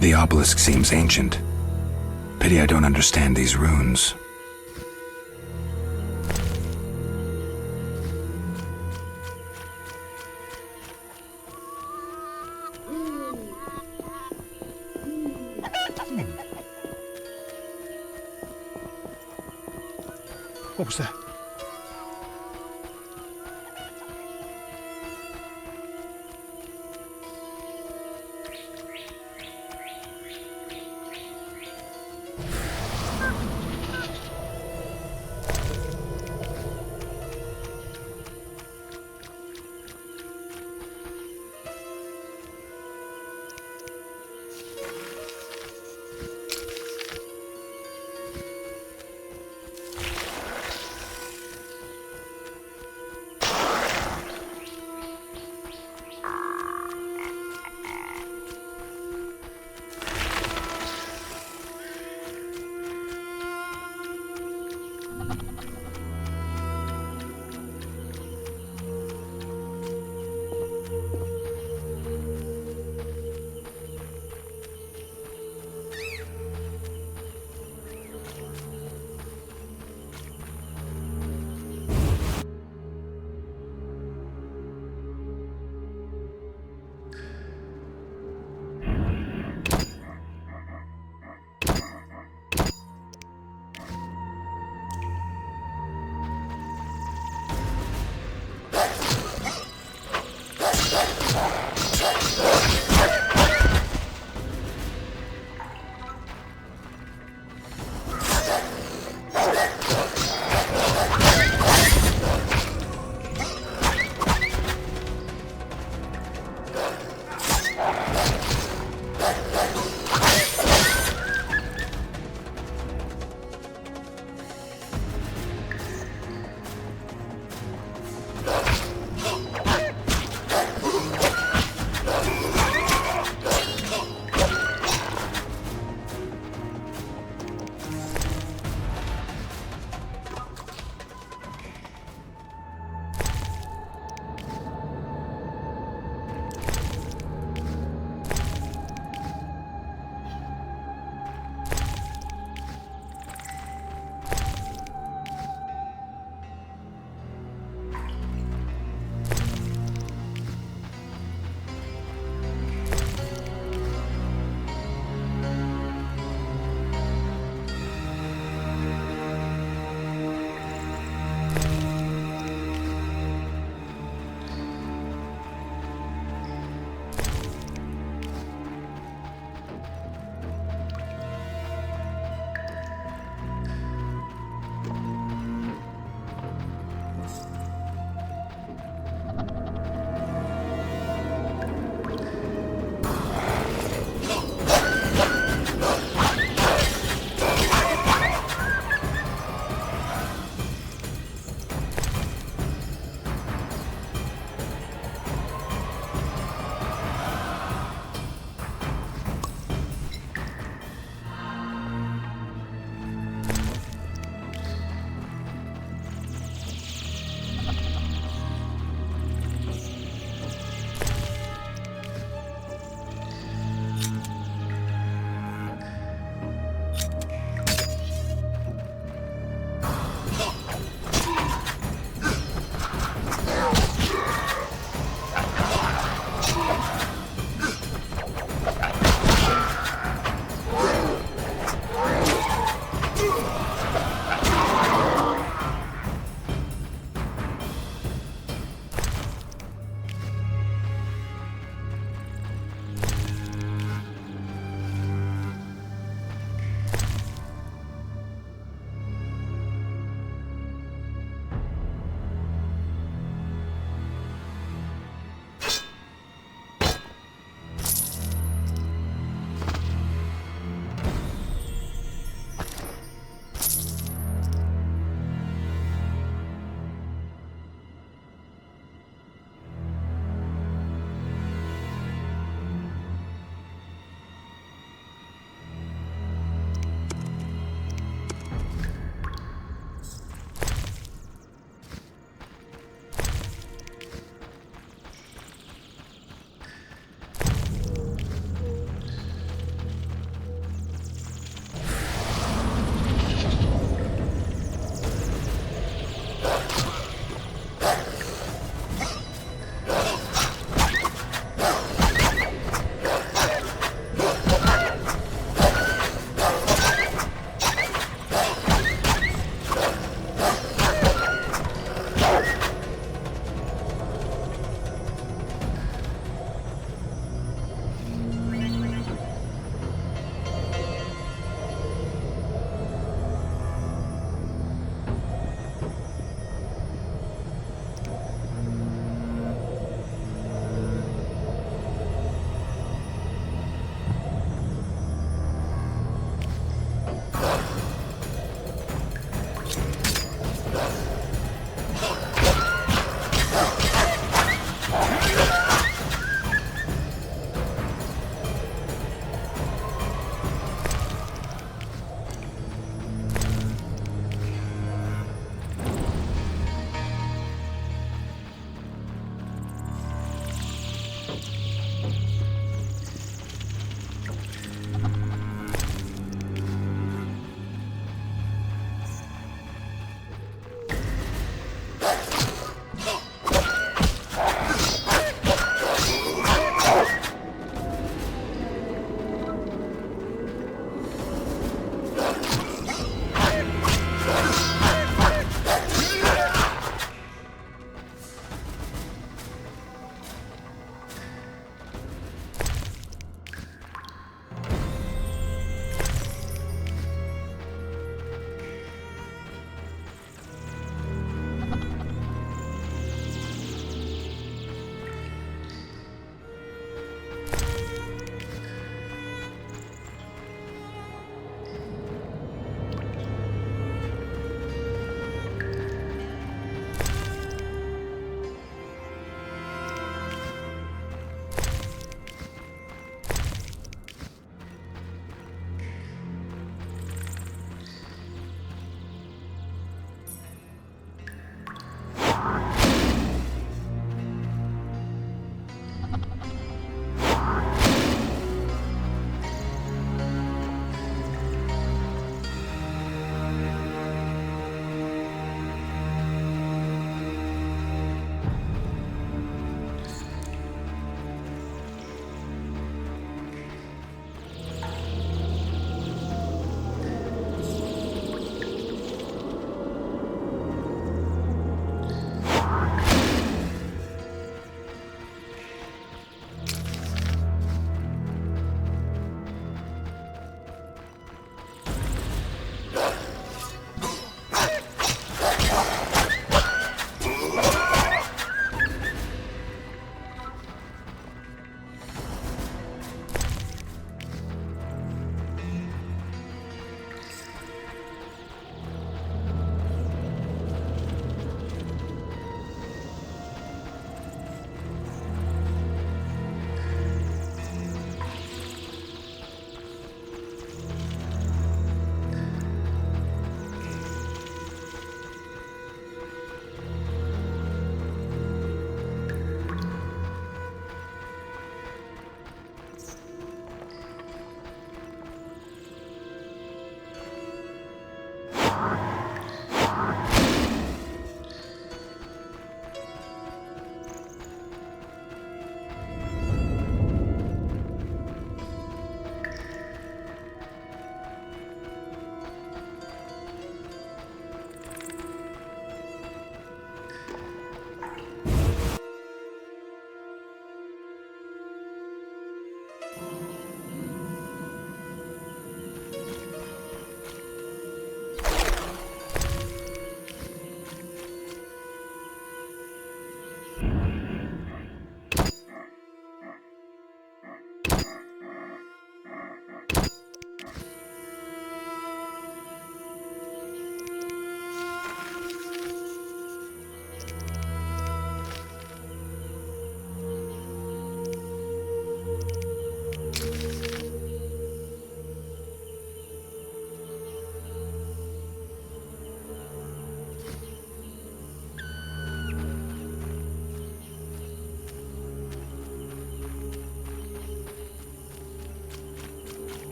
The obelisk seems ancient. Pity I don't understand these runes. What was that?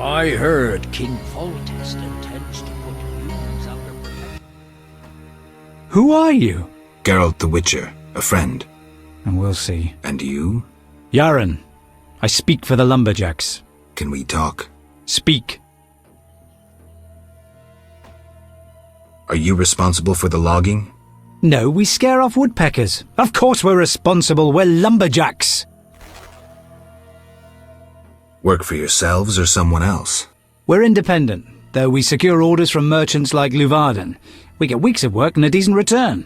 I heard King Foltest intends to put humans under protection. Who are you? Geralt the Witcher, a friend. And we'll see. And you? Yaren. I speak for the lumberjacks. Can we talk? Speak. Are you responsible for the logging? No, we scare off woodpeckers. Of course we're responsible. We're lumberjacks. Work for yourselves or someone else? We're independent, though we secure orders from merchants like Luvarden. We get weeks of work and a decent return.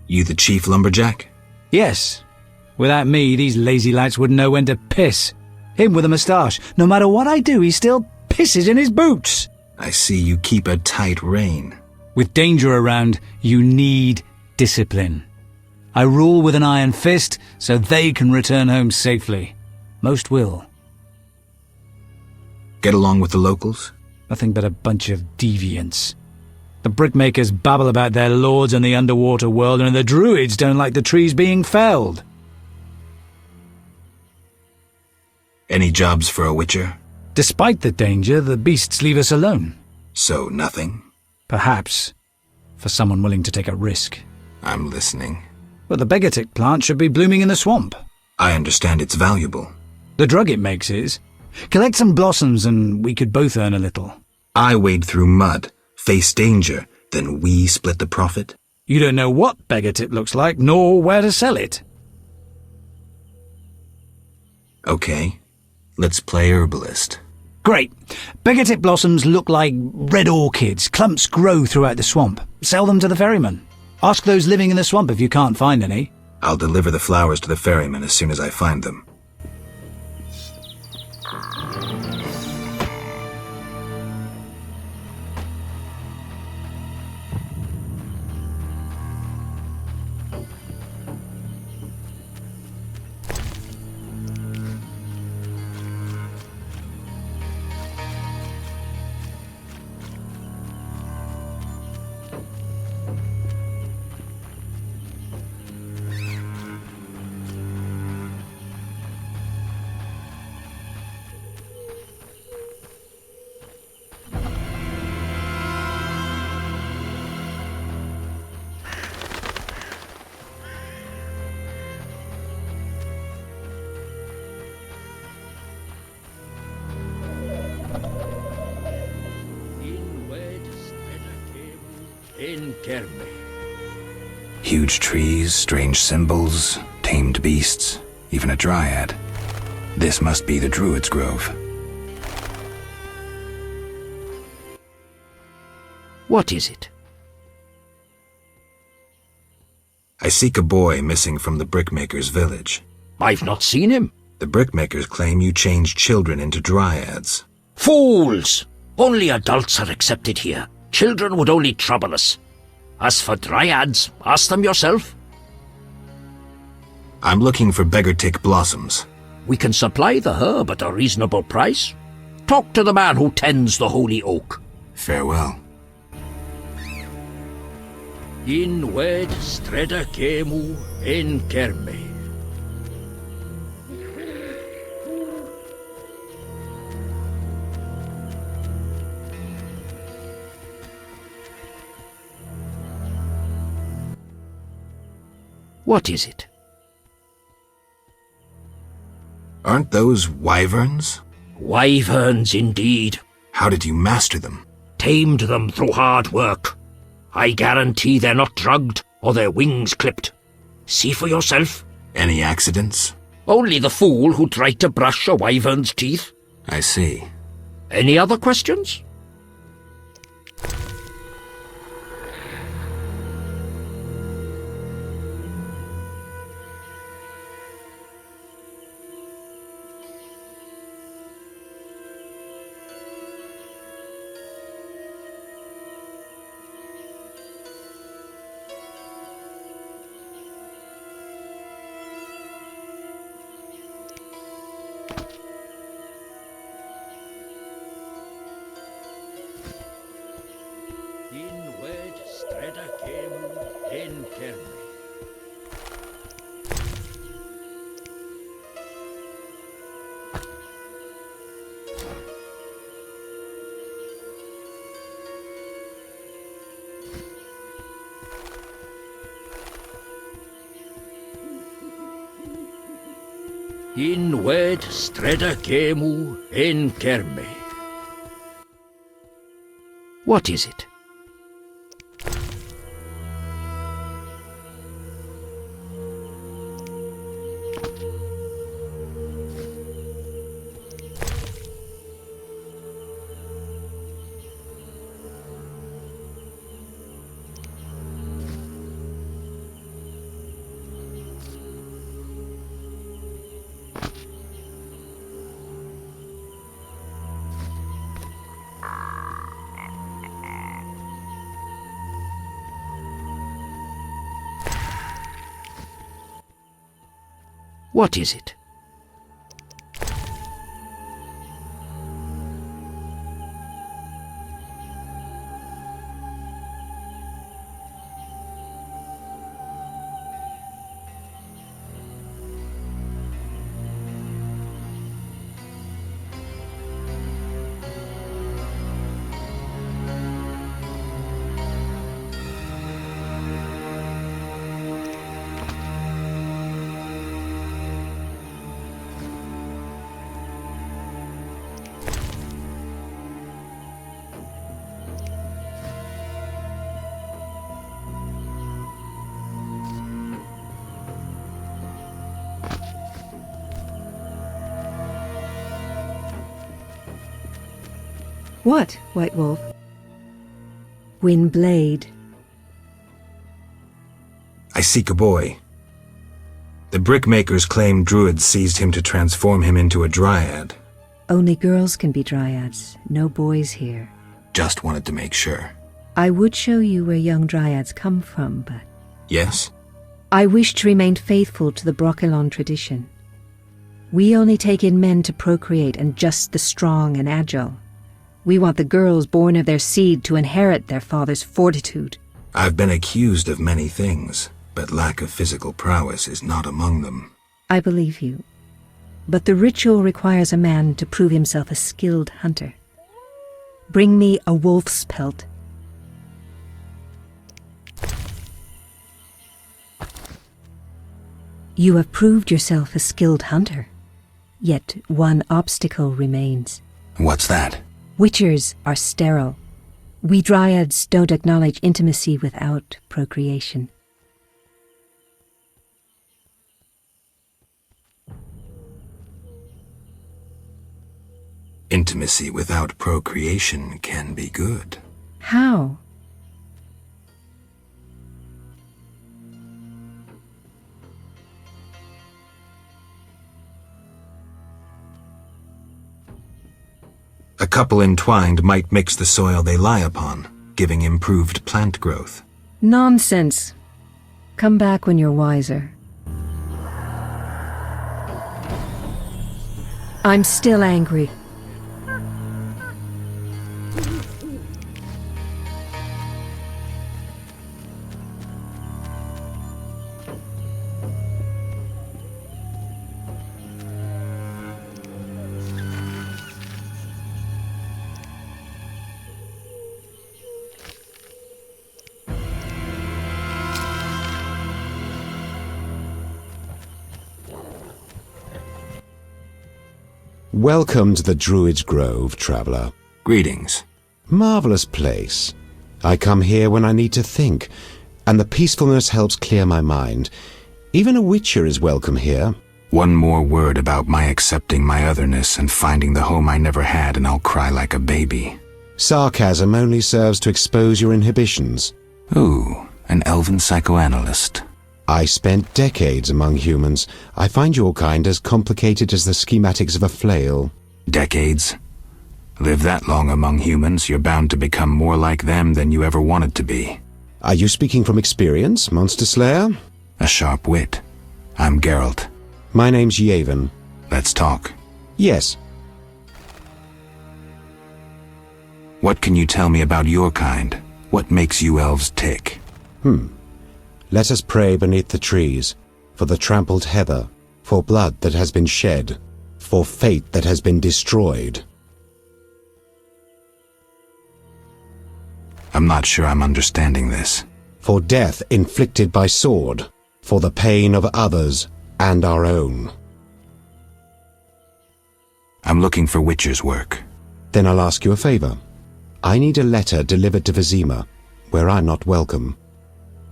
You the chief lumberjack? Yes. Without me, these lazy lads wouldn't know when to piss. Him with a moustache. No matter what I do, he still pisses in his boots. I see you keep a tight rein. With danger around, you need discipline. I rule with an iron fist, so they can return home safely. Most will. Get along with the locals? Nothing but a bunch of deviants. The brickmakers babble about their lords and the underwater world, and the druids don't like the trees being felled. Any jobs for a witcher? Despite the danger, the beasts leave us alone. So nothing? Perhaps. For someone willing to take a risk. I'm listening. But the begatic plant should be blooming in the swamp. I understand it's valuable. The drug it makes is. Collect some blossoms and we could both earn a little. I wade through mud, face danger, then we split the profit? You don't know what begatic looks like, nor where to sell it. Okay, let's play herbalist. Great. Begatic blossoms look like red orchids. Clumps grow throughout the swamp. Sell them to the ferryman. Ask those living in the swamp if you can't find any. I'll deliver the flowers to the ferryman as soon as I find them. Huge trees, strange symbols, tamed beasts, even a dryad. This must be the Druid's Grove. What is it? I seek a boy missing from the brickmaker's village. I've not seen him. The brickmakers claim you changed children into dryads. Fools! Only adults are accepted here. Children would only trouble us. As for dryads, ask them yourself. I'm looking for beggartic blossoms. We can supply the herb at a reasonable price. Talk to the man who tends the holy oak. Farewell. In wed streda kemu en kerme. What is it? Aren't those wyverns? Wyverns, indeed. How did you master them? Tamed them through hard work. I guarantee they're not drugged or their wings clipped. See for yourself. Any accidents? Only the fool who tried to brush a wyvern's teeth. I see. Any other questions? In ved streda gemu en kerme. What is it? What is it? What, White Wolf? Windblade. I seek a boy. The brickmakers claim druids seized him to transform him into a dryad. Only girls can be dryads, no boys here. Just wanted to make sure. I would show you where young dryads come from, but... Yes? I wish to remain faithful to the Brochelon tradition. We only take in men to procreate, and just the strong and agile. We want the girls born of their seed to inherit their father's fortitude. I've been accused of many things, but lack of physical prowess is not among them. I believe you. But the ritual requires a man to prove himself a skilled hunter. Bring me a wolf's pelt. You have proved yourself a skilled hunter. Yet one obstacle remains. What's that? Witchers are sterile. We dryads don't acknowledge intimacy without procreation. Intimacy without procreation can be good. How? A couple entwined might mix the soil they lie upon, giving improved plant growth. Nonsense. Come back when you're wiser. I'm still angry. Welcome to the Druid's Grove, traveller. Greetings. Marvellous place. I come here when I need to think, and the peacefulness helps clear my mind. Even a witcher is welcome here. One more word about my accepting my otherness and finding the home I never had, and I'll cry like a baby. Sarcasm only serves to expose your inhibitions. Ooh, an elven psychoanalyst. I spent decades among humans. I find your kind as complicated as the schematics of a flail. Decades? Live that long among humans, you're bound to become more like them than you ever wanted to be. Are you speaking from experience, Monster Slayer? A sharp wit. I'm Geralt. My name's Yavin. Let's talk. Yes. What can you tell me about your kind? What makes you elves tick? Let us pray beneath the trees, for the trampled heather, for blood that has been shed, for fate that has been destroyed. I'm not sure I'm understanding this. For death inflicted by sword, for the pain of others and our own. I'm looking for Witcher's work. Then I'll ask you a favor. I need a letter delivered to Vizima, where I'm not welcome.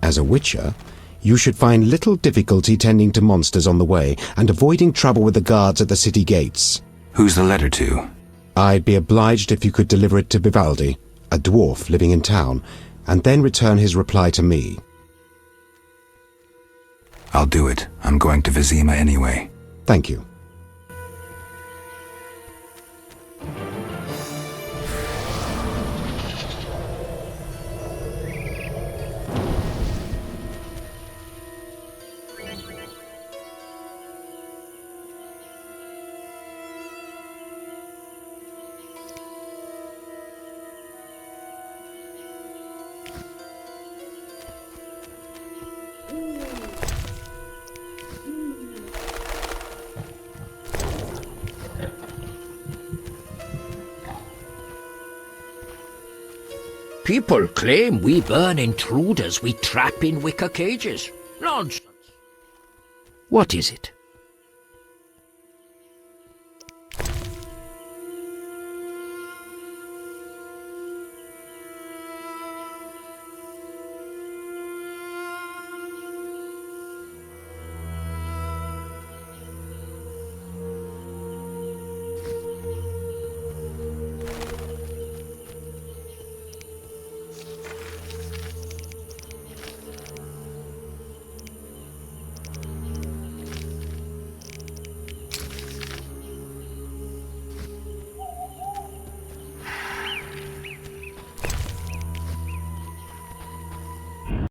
As a Witcher, you should find little difficulty tending to monsters on the way and avoiding trouble with the guards at the city gates. Who's the letter to? I'd be obliged if you could deliver it to Vivaldi, a dwarf living in town, and then return his reply to me. I'll do it. I'm going to Vizima anyway. Thank you. People claim we burn intruders we trap in wicker cages. Nonsense. What is it?